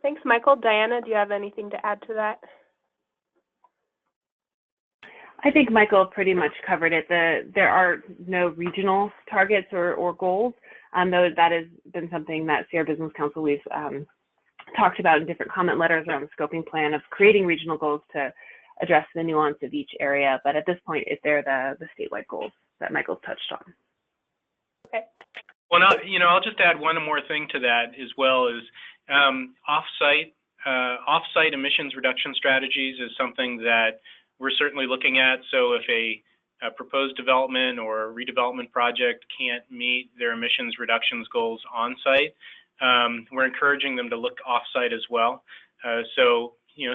Thanks, Michael. Diana, do you have anything to add to that?
I think Michael pretty much covered it. There are no regional targets or goals, though that has been something that Sierra Business Council we've talked about in different comment letters around the scoping plan of creating regional goals to address the nuance of each area. But at this point, they're the statewide goals that Michael's touched on.
Okay.
Well, now, I'll just add one more thing to that as well, is off-site emissions reduction strategies is something that we're certainly looking at. So if a proposed development or redevelopment project can't meet their emissions reductions goals on-site, we're encouraging them to look off-site as well. So,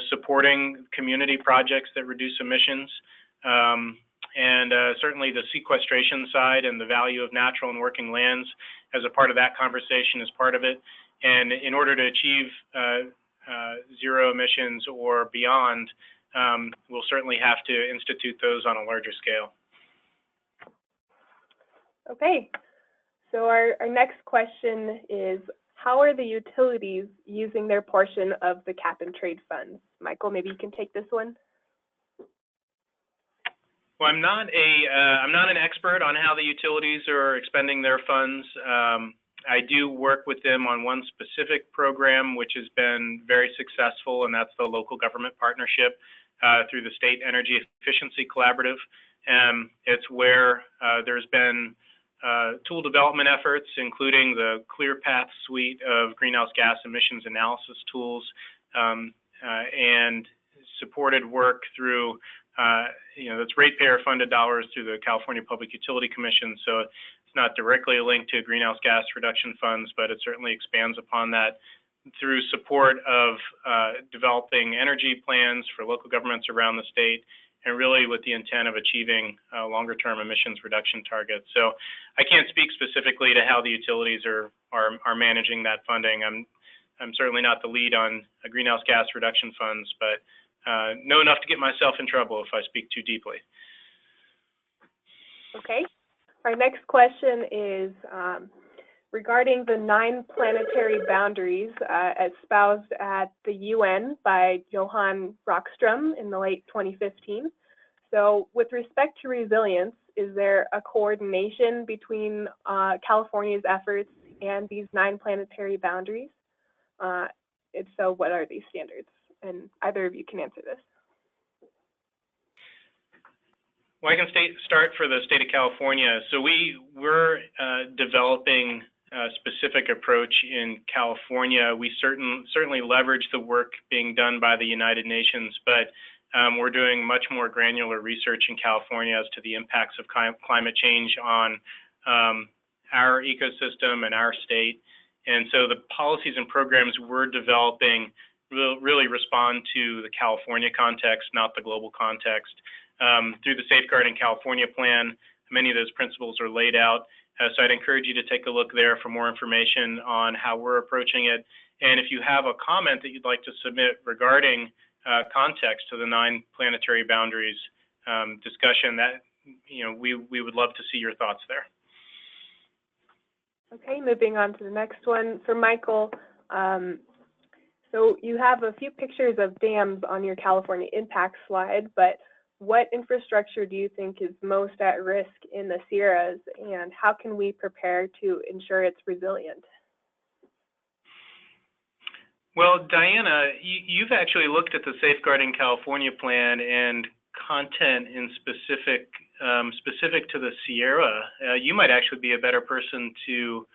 supporting community projects that reduce emissions, and certainly the sequestration side and the value of natural and working lands as a part of that conversation is part of it. And in order to achieve zero emissions or beyond, we'll certainly have to institute those on a larger scale.
Okay, so our next question is, how are the utilities using their portion of the cap and trade funds? Michael, maybe you can take this one.
Well, I'm not an expert on how the utilities are expending their funds. I do work with them on one specific program, which has been very successful, and that's the local government partnership through the State Energy Efficiency Collaborative. It's where there's been tool development efforts, including the ClearPath suite of greenhouse gas emissions analysis tools, and supported work through, that's ratepayer funded dollars through the California Public Utility Commission. So it's not directly linked to greenhouse gas reduction funds, but it certainly expands upon that through support of developing energy plans for local governments around the state, and really with the intent of achieving longer term emissions reduction targets. So I can't speak specifically to how the utilities are managing that funding. I'm certainly not the lead on greenhouse gas reduction funds, but know enough to get myself in trouble if I speak too deeply.
Okay. Our next question is regarding the 9 planetary boundaries espoused at the UN by Johan Rockström in the late 2015. So with respect to resilience, is there a coordination between California's efforts and these 9 planetary boundaries? If so, what are these standards? And either of you can answer this.
Well, I can start for the state of California. So we're developing a specific approach in California. We certainly leverage the work being done by the United Nations, but we're doing much more granular research in California as to the impacts of climate change on our ecosystem and our state. And so the policies and programs we're developing will really respond to the California context, not the global context. Through the Safeguarding California plan, many of those principles are laid out. So I'd encourage you to take a look there for more information on how we're approaching it. And if you have a comment that you'd like to submit regarding context to the 9 planetary boundaries discussion, that we would love to see your thoughts there.
Okay, moving on to the next one. For Michael, so you have a few pictures of dams on your California impact slide, but what infrastructure do you think is most at risk in the Sierras, and how can we prepare to ensure it's resilient?
Well, Diana, you've actually looked at the Safeguarding California plan and content in specific to the Sierra. You might actually be a better person to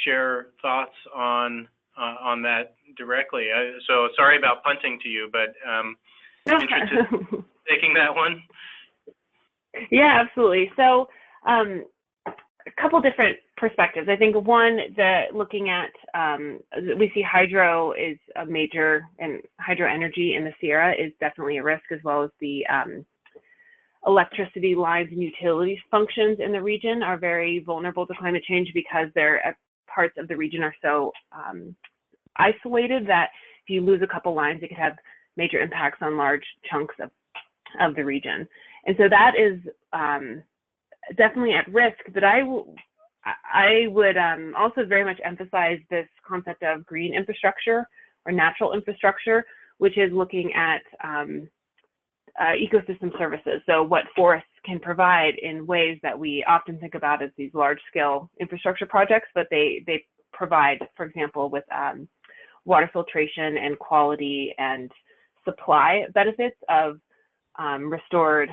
share thoughts on that directly. So sorry about punting to you, but interested in taking that one?
Yeah, absolutely. So a couple different perspectives. I think one, looking at, we see hydro is a major, and hydro energy in the Sierra is definitely a risk, as well as the electricity lines and utilities functions in the region are very vulnerable to climate change because their parts of the region are so isolated that if you lose a couple lines, it could have major impacts on large chunks of the region. And so that is definitely at risk, but I would also very much emphasize this concept of green infrastructure or natural infrastructure, which is looking at ecosystem services. So what forests can provide in ways that we often think about as these large-scale infrastructure projects, but they provide, for example, with water filtration and quality and supply benefits of restored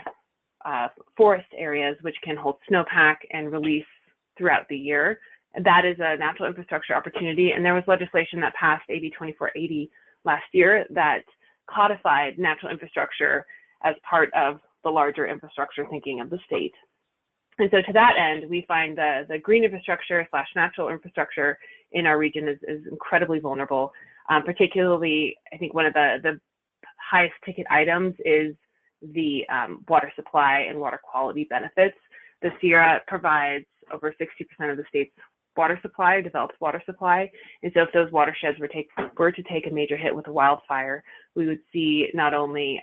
forest areas, which can hold snowpack and release throughout the year. And that is a natural infrastructure opportunity. And there was legislation that passed, AB 2480, last year that codified natural infrastructure as part of the larger infrastructure thinking of the state. And so to that end, we find the green infrastructure / natural infrastructure in our region is incredibly vulnerable. Particularly, I think one of the highest ticket items is the water supply and water quality benefits. The Sierra provides over 60% of the state's water supply, developed water supply. And so if those watersheds were to take a major hit with a wildfire, we would see not only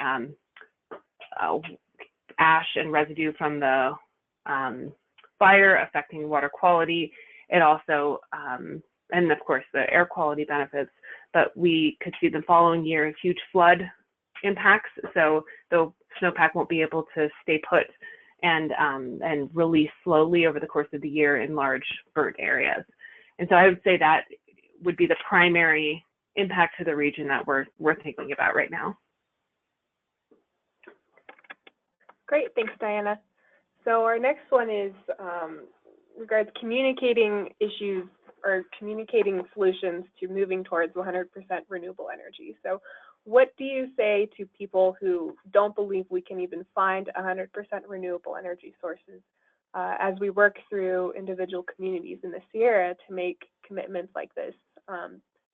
ash and residue from the fire affecting water quality, it also, and of course the air quality benefits, but we could see the following year huge flood impacts. So the snowpack won't be able to stay put and release slowly over the course of the year in large burnt areas. And so I would say that would be the primary impact to the region that we're thinking about right now.
Great, thanks, Diana. So our next one is regards communicating issues or communicating solutions to moving towards 100% renewable energy. So what do you say to people who don't believe we can even find 100% renewable energy sources as we work through individual communities in the Sierra to make commitments like this?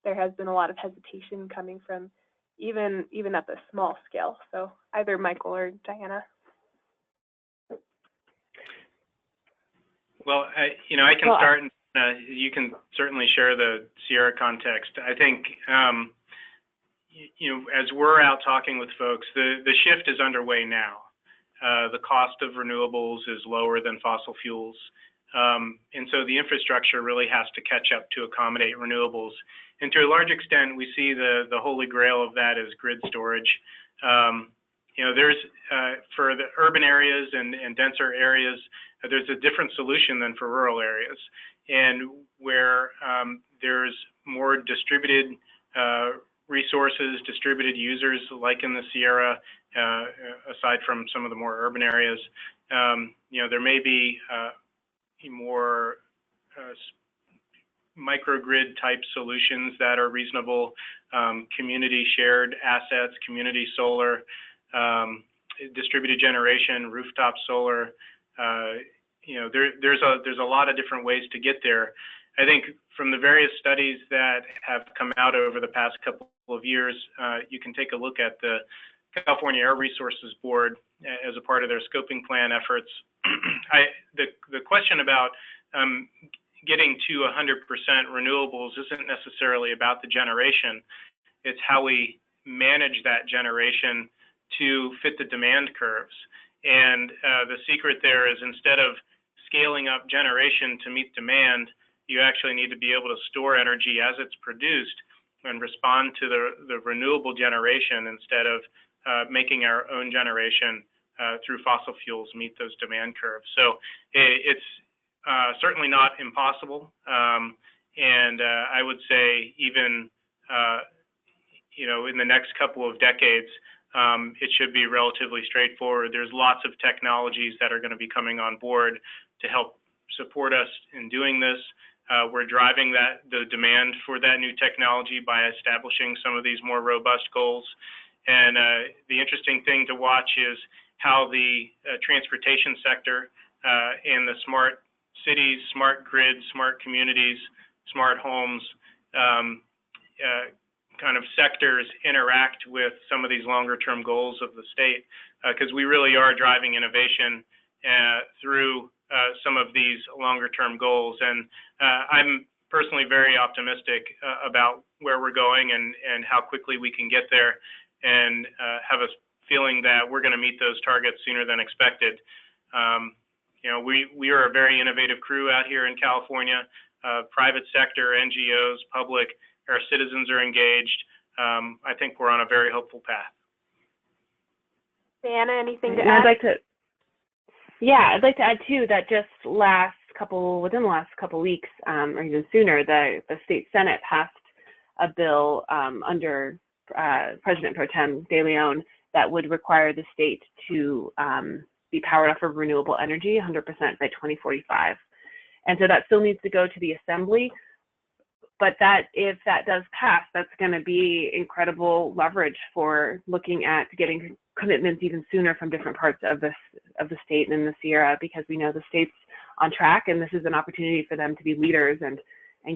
There has been a lot of hesitation coming from even at the small scale. So either Michael or Diana.
Well, I can start, and you can certainly share the Sierra context. I think, as we're out talking with folks, the shift is underway now. The cost of renewables is lower than fossil fuels. And so the infrastructure really has to catch up to accommodate renewables. And to a large extent, we see the holy grail of that is grid storage. There's, for the urban areas and denser areas, there's a different solution than for rural areas. And where there's more distributed resources, distributed users, like in the Sierra, aside from some of the more urban areas, there may be more microgrid type solutions that are reasonable, community shared assets, community solar, distributed generation, rooftop solar. There's a lot of different ways to get there. I think from the various studies that have come out over the past couple of years, you can take a look at the California Air Resources Board as a part of their scoping plan efforts. The question about getting to 100% renewables isn't necessarily about the generation. It's how we manage that generation to fit the demand curves. And the secret there is, instead of scaling up generation to meet demand, you actually need to be able to store energy as it's produced and respond to the renewable generation instead of making our own generation through fossil fuels meet those demand curves. So it's certainly not impossible. And I would say even, in the next couple of decades, it should be relatively straightforward. There's lots of technologies that are going to be coming on board to help support us in doing this. We're driving the demand for that new technology by establishing some of these more robust goals. And the interesting thing to watch is how the transportation sector and the smart cities, smart grids, smart communities, smart homes kind of sectors interact with some of these longer term goals of the state, because we really are driving innovation through some of these longer term goals. And I'm personally very optimistic about where we're going and how quickly we can get there, and have a feeling that we're going to meet those targets sooner than expected. We are a very innovative crew out here in California. Private sector, NGOs, public, our citizens are engaged. I think we're on a very hopeful path.
Diana, anything to add?
I'd like to add too that just within the last couple weeks, or even sooner, the state Senate passed a bill under President Pro Tem De Leon that would require the state to be powered off of renewable energy 100% by 2045. And so that still needs to go to the Assembly. But if that does pass, that's going to be incredible leverage for looking at getting commitments even sooner from different parts of the state and the Sierra, because we know the state's on track, and this is an opportunity for them to be leaders and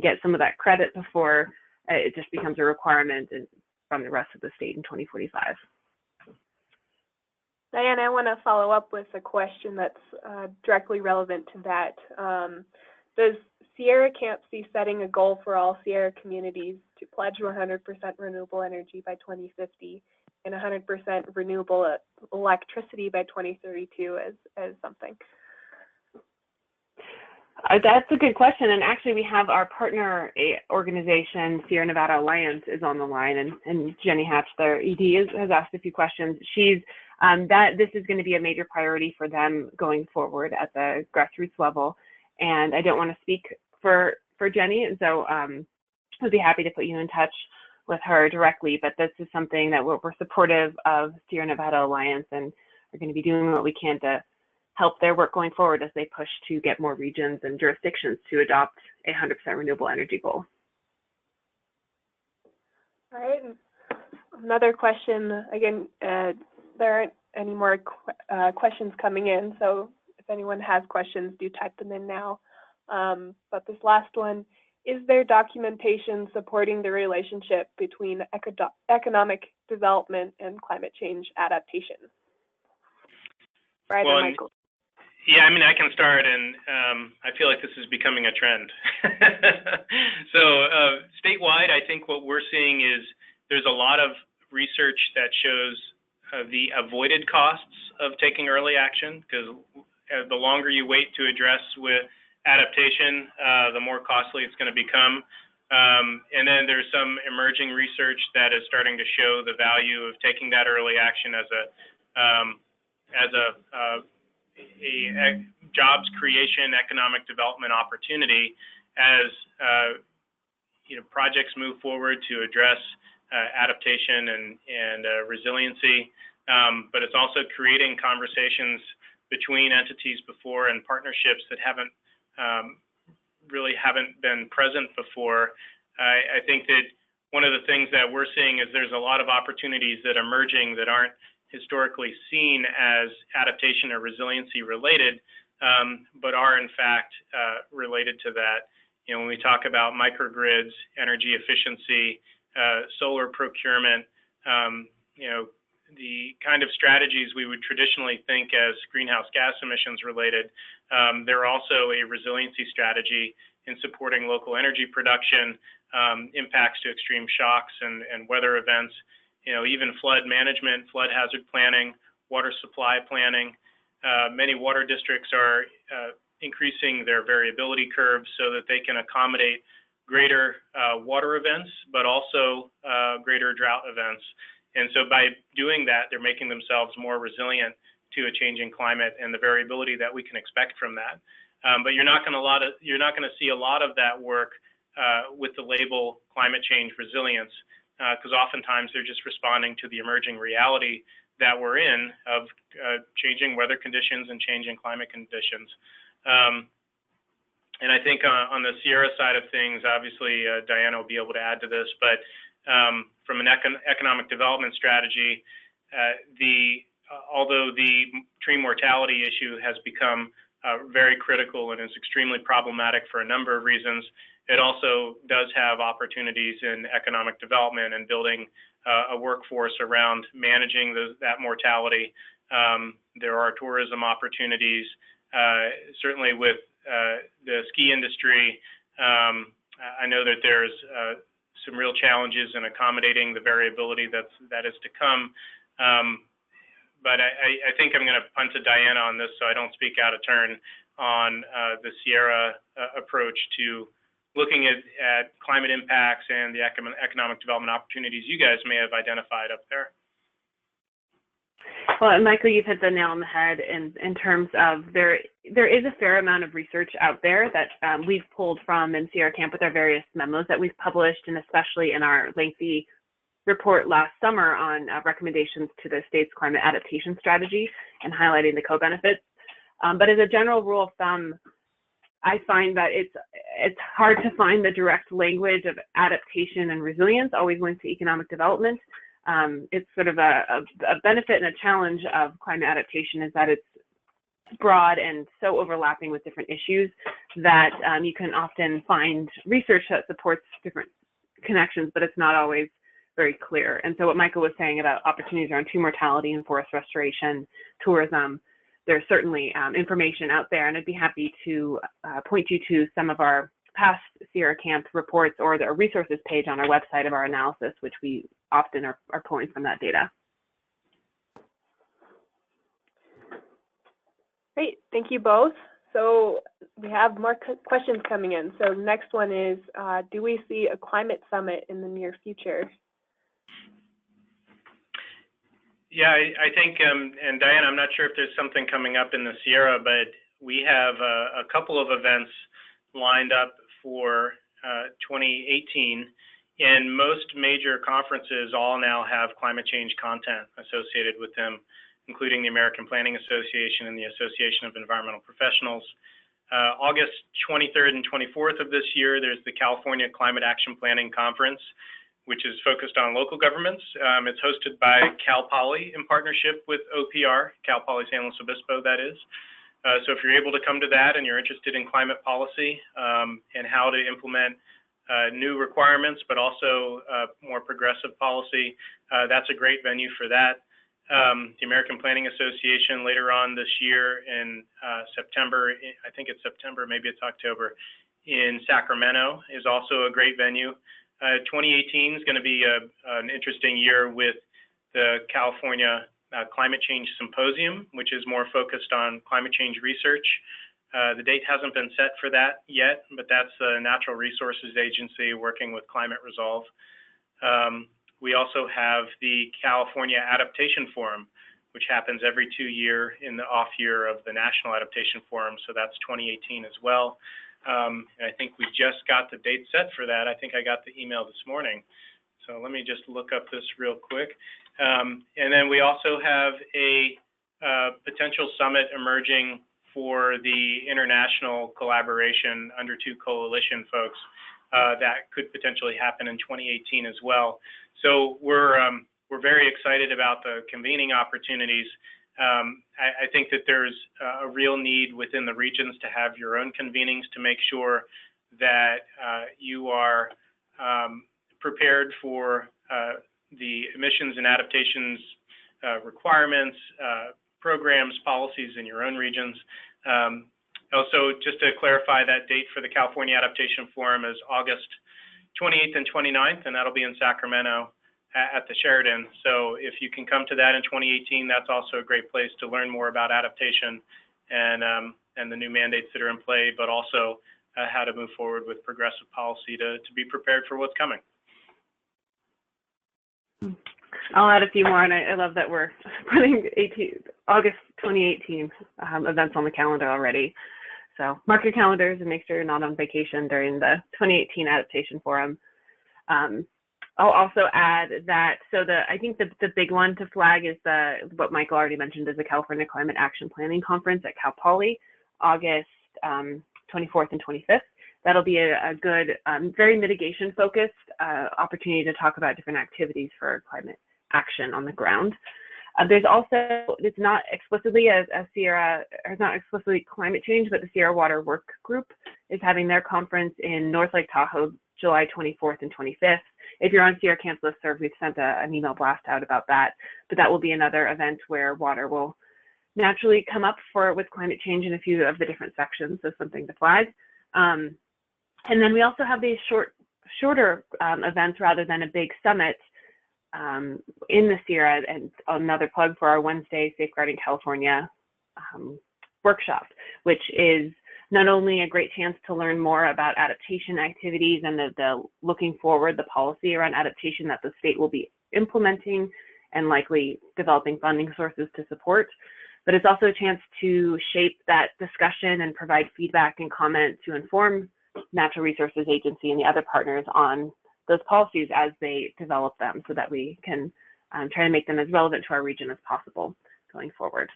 get some of that credit before it just becomes a requirement from the rest of the state in 2045.
Diana, I want to follow up with a question that's directly relevant to that. Does Sierra Camp see setting a goal for all Sierra communities to pledge 100% renewable energy by 2050 and 100% renewable electricity by 2032 as something?
That's a good question, and actually we have our partner organization, Sierra Nevada Alliance, is on the line, and Jenny Hatch, their ED, has asked a few questions. This is going to be a major priority for them going forward at the grassroots level, and I don't want to speak for Jenny, and so I'd be happy to put you in touch with her directly, but this is something that we're supportive of Sierra Nevada Alliance, and we're going to be doing what we can to help their work going forward as they push to get more regions and jurisdictions to adopt a 100% renewable energy goal.
All right. Another question. Again, there aren't any more questions coming in, so if anyone has questions, do type them in now. But this last one, is there documentation supporting the relationship between economic development and climate change adaptation? Right, Michael.
Yeah, I mean, I can start, and I feel like this is becoming a trend. So statewide, I think what we're seeing is there's a lot of research that shows the avoided costs of taking early action, because the longer you wait to address with adaptation, the more costly it's going to become. And then there's some emerging research that is starting to show the value of taking that early action as a jobs creation, economic development opportunity as projects move forward to address adaptation and resiliency. But it's also creating conversations between entities before and partnerships that haven't been present before. I think that one of the things that we're seeing is there's a lot of opportunities that are emerging that aren't historically seen as adaptation or resiliency related, but are in fact related to that. When we talk about microgrids, energy efficiency, solar procurement, the kind of strategies we would traditionally think as greenhouse gas emissions related, they're also a resiliency strategy in supporting local energy production, impacts to extreme shocks and weather events, even flood management, flood hazard planning, water supply planning. Many water districts are increasing their variability curves so that they can accommodate greater water events, but also greater drought events. And so by doing that, they're making themselves more resilient to a changing climate and the variability that we can expect from that. But you're not going to see a lot of that work with the label climate change resilience, because oftentimes they're just responding to the emerging reality that we're in of changing weather conditions and changing climate conditions. And I think on the Sierra side of things, obviously Diana will be able to add to this, but from an economic development strategy, although the tree mortality issue has become very critical and is extremely problematic for a number of reasons, it also does have opportunities in economic development and building a workforce around managing that mortality. There are tourism opportunities, certainly with the ski industry. I know that there's some real challenges in accommodating the variability that is to come. But I think I'm going to punt to Diana on this so I don't speak out of turn on the Sierra approach to looking at climate impacts and the economic development opportunities you guys may have identified up there.
Well, Michael, you've hit the nail on the head in terms of there is a fair amount of research out there that we've pulled from in Sierra Camp with our various memos that we've published, and especially in our lengthy report last summer on recommendations to the state's climate adaptation strategy and highlighting the co-benefits. But as a general rule of thumb, I find that it's hard to find the direct language of adaptation and resilience always linked to economic development. It's sort of a benefit and a challenge of climate adaptation is that it's broad and so overlapping with different issues that you can often find research that supports different connections, but it's not always very clear. And so what Michael was saying about opportunities around tree mortality and forest restoration, tourism, there's certainly information out there, and I'd be happy to point you to some of our past Sierra Camp reports or the resources page on our website of our analysis, which we often are pulling from that data.
Great, thank you both. So we have more questions coming in. So next one is, do we see a climate summit in the near future?
Yeah, I think, and Diana, I'm not sure if there's something coming up in the Sierra, but we have a couple of events lined up for 2018, and most major conferences all now have climate change content associated with them, including the American Planning Association and the Association of Environmental Professionals. August 23rd and 24th of this year, there's the California Climate Action Planning Conference, which is focused on local governments. It's hosted by Cal Poly in partnership with OPR, Cal Poly San Luis Obispo, that is. So if you're able to come to that and you're interested in climate policy and how to implement new requirements, but also more progressive policy, that's a great venue for that. The American Planning Association later on this year in September, I think it's September, maybe it's October, in Sacramento is also a great venue. 2018 is going to be an interesting year with the California Climate Change Symposium, which is more focused on climate change research. The date hasn't been set for that yet, but that's the Natural Resources Agency working with Climate Resolve. We also have the California Adaptation Forum, which happens every 2 years in the off year of the National Adaptation Forum, so that's 2018 as well. And I think we just got the date set for that. I think I got the email this morning. So let me just look up this real quick. And then we also have a potential summit emerging for the international collaboration under two coalition folks that could potentially happen in 2018 as well. So we're very excited about the convening opportunities. I think that there's a real need within the regions to have your own convenings to make sure that you are prepared for the emissions and adaptations requirements, programs, policies in your own regions. Also, just to clarify, that date for the California Adaptation Forum is August 28th and 29th, and that'll be in Sacramento at the Sheridan. So if you can come to that in 2018, that's also a great place to learn more about adaptation and the new mandates that are in play, but also how to move forward with progressive policy to be prepared for what's coming.
I'll add a few more, and I love that we're putting August 2018 events on the calendar already. So mark your calendars and make sure you're not on vacation during the 2018 Adaptation Forum. I'll also add that, I think the big one to flag is what Michael already mentioned is the California Climate Action Planning Conference at Cal Poly, August 24th and 25th. That'll be a good, very mitigation-focused opportunity to talk about different activities for climate action on the ground. There's also, it's not explicitly a Sierra, or not explicitly climate change, but the Sierra Water Work Group is having their conference in North Lake Tahoe, July 24th and 25th. If you're on Sierra Camp's listserv, we've sent an email blast out about that, but that will be another event where water will naturally come up with climate change in a few of the different sections, so something to flag. And then we also have these shorter events rather than a big summit in the Sierra, and another plug for our Wednesday Safeguarding California workshop, which is not only a great chance to learn more about adaptation activities and the looking forward, the policy around adaptation that the state will be implementing and likely developing funding sources to support, but it's also a chance to shape that discussion and provide feedback and comment to inform Natural Resources Agency and the other partners on those policies as they develop them, so that we can try to make them as relevant to our region as possible going forward.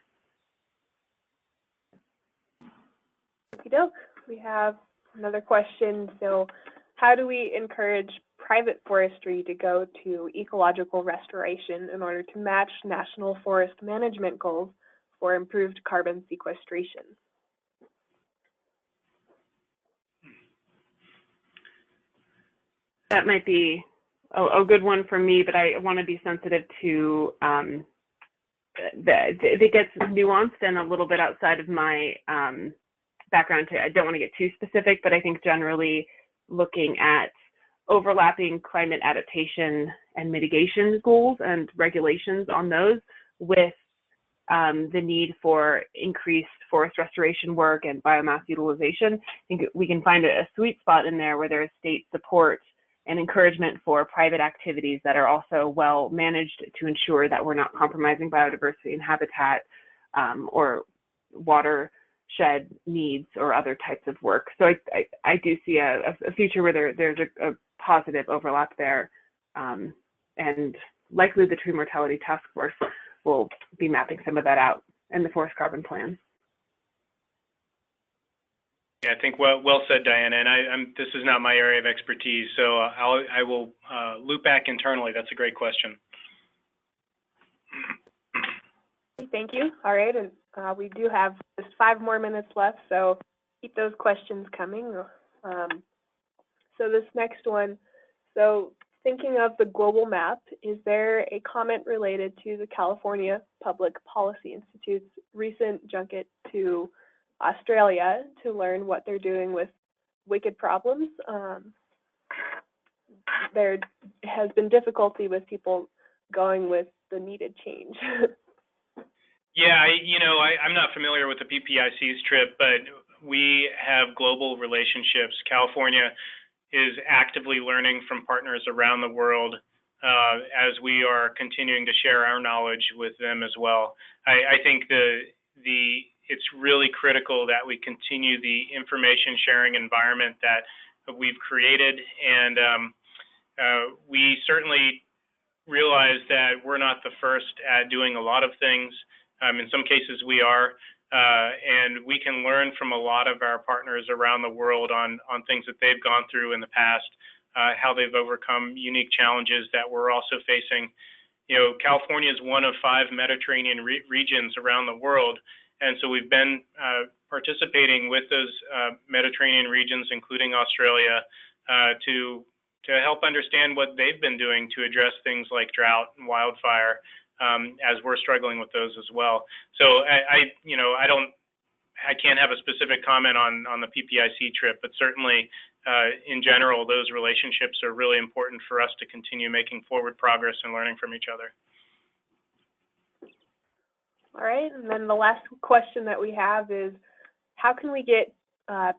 Okey-doke. We have another question. So how do we encourage private forestry to go to ecological restoration in order to match national forest management goals for improved carbon sequestration?
That might be a good one for me, but I want to be sensitive to it gets nuanced and a little bit outside of my background. I don't want to get too specific, but I think generally looking at overlapping climate adaptation and mitigation goals and regulations on those with the need for increased forest restoration work and biomass utilization. I think we can find a sweet spot in there where there is state support and encouragement for private activities that are also well managed to ensure that we're not compromising biodiversity and habitat or watershed needs or other types of work. So I do see a future where there's a positive overlap there, and likely the Tree Mortality Task Force will be mapping some of that out in the Forest Carbon Plan.
Yeah, I think well said, Diana. And this is not my area of expertise, so I will loop back internally. That's a great question.
Thank you. All right, and we do have just 5 more minutes left, so keep those questions coming. So this next one, so thinking of the global map, is there a comment related to the California Public Policy Institute's recent junket to Australia to learn what they're doing with wicked problems? There has been difficulty with people going with the needed change.
Yeah, I'm not familiar with the PPIC's trip, but we have global relationships. California is actively learning from partners around the world as we are continuing to share our knowledge with them as well. I think it's really critical that we continue the information sharing environment that we've created, and we certainly realize that we're not the first at doing a lot of things. In some cases we are, and we can learn from a lot of our partners around the world on things that they've gone through in the past, how they've overcome unique challenges that we're also facing. California is one of 5 Mediterranean regions around the world, and so we've been participating with those Mediterranean regions, including Australia, to help understand what they've been doing to address things like drought and wildfire, as we're struggling with those as well. So I can't have a specific comment on the PPIC trip, but certainly in general, those relationships are really important for us to continue making forward progress and learning from each other.
All right, and then the last question that we have is, how can we get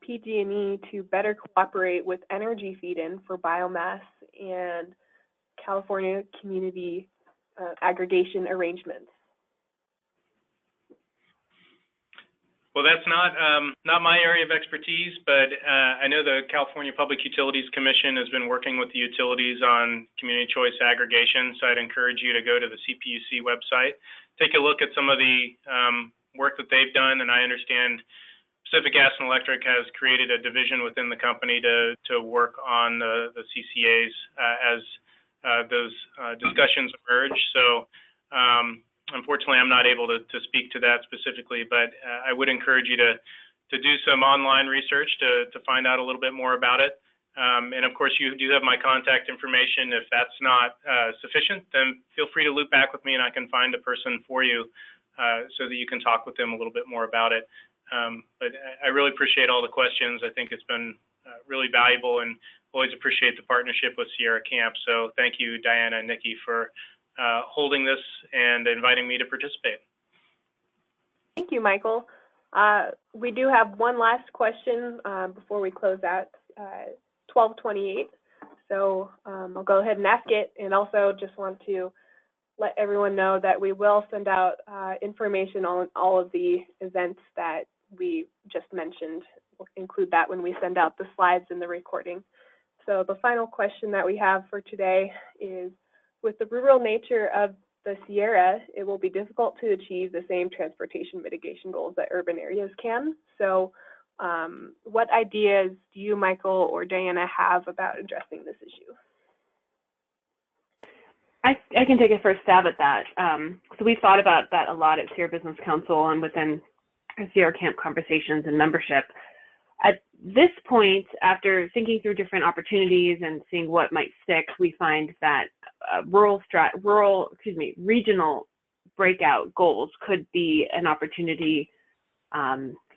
PG&E to better cooperate with energy feed-in for biomass and California community aggregation arrangements?
Well, that's not my area of expertise, but I know the California Public Utilities Commission has been working with the utilities on community choice aggregation, so I'd encourage you to go to the CPUC website, take a look at some of the work that they've done, and I understand Pacific Gas and Electric has created a division within the company to work on the CCAs as those discussions emerge. So unfortunately, I'm not able to speak to that specifically, but I would encourage you to do some online research to find out a little bit more about it. And of course, you do have my contact information. If that's not sufficient, then feel free to loop back with me and I can find a person for you so that you can talk with them a little bit more about it. But I really appreciate all the questions. I think it's been really valuable and always appreciate the partnership with Sierra Camp. So thank you, Diana and Nikki, for holding this and inviting me to participate.
Thank you, Michael. We do have one last question before we close out, 12:28. So I'll go ahead and ask it, and also just want to let everyone know that we will send out information on all of the events that we just mentioned. We'll include that when we send out the slides and the recording. So the final question that we have for today is, with the rural nature of the Sierra, it will be difficult to achieve the same transportation mitigation goals that urban areas can. So what ideas do you, Michael, or Diana have about addressing this issue?
I can take a first stab at that. So we've thought about that a lot at Sierra Business Council and within Sierra Camp conversations and membership. At this point, after thinking through different opportunities and seeing what might stick, we find that regional breakout goals could be an opportunity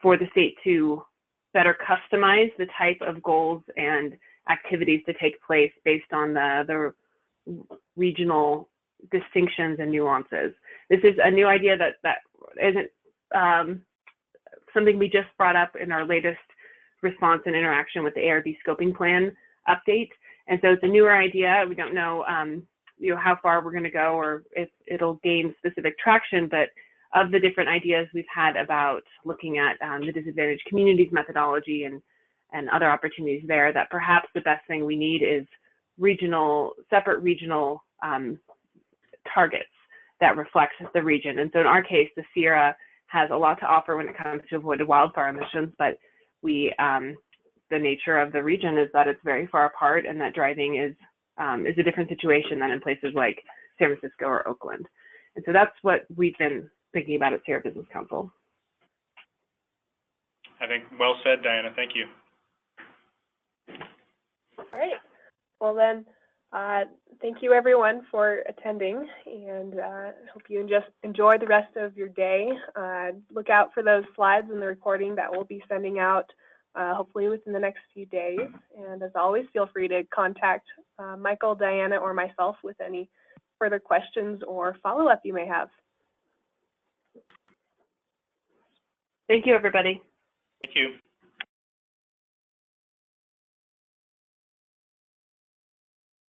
for the state to better customize the type of goals and activities to take place based on the regional distinctions and nuances. This is a new idea that isn't something we just brought up in our latest response and interaction with the ARB scoping plan update. And so it's a newer idea. We don't know, how far we're going to go or if it'll gain specific traction, but of the different ideas we've had about looking at the disadvantaged communities methodology and other opportunities there, that perhaps the best thing we need is separate regional targets that reflect the region. And so in our case, the Sierra has a lot to offer when it comes to avoided wildfire emissions, but the nature of the region is that it's very far apart and that driving is a different situation than in places like San Francisco or Oakland. And so that's what we've been thinking about at Sierra Business Council.
I think well said, Diana. Thank you.
All right. Well then, thank you everyone for attending, and hope you just enjoy the rest of your day. Look out for those slides and the recording that we'll be sending out hopefully within the next few days. And as always, feel free to contact Michael, Diana, or myself with any further questions or follow-up you may have.
Thank you, everybody.
Thank you.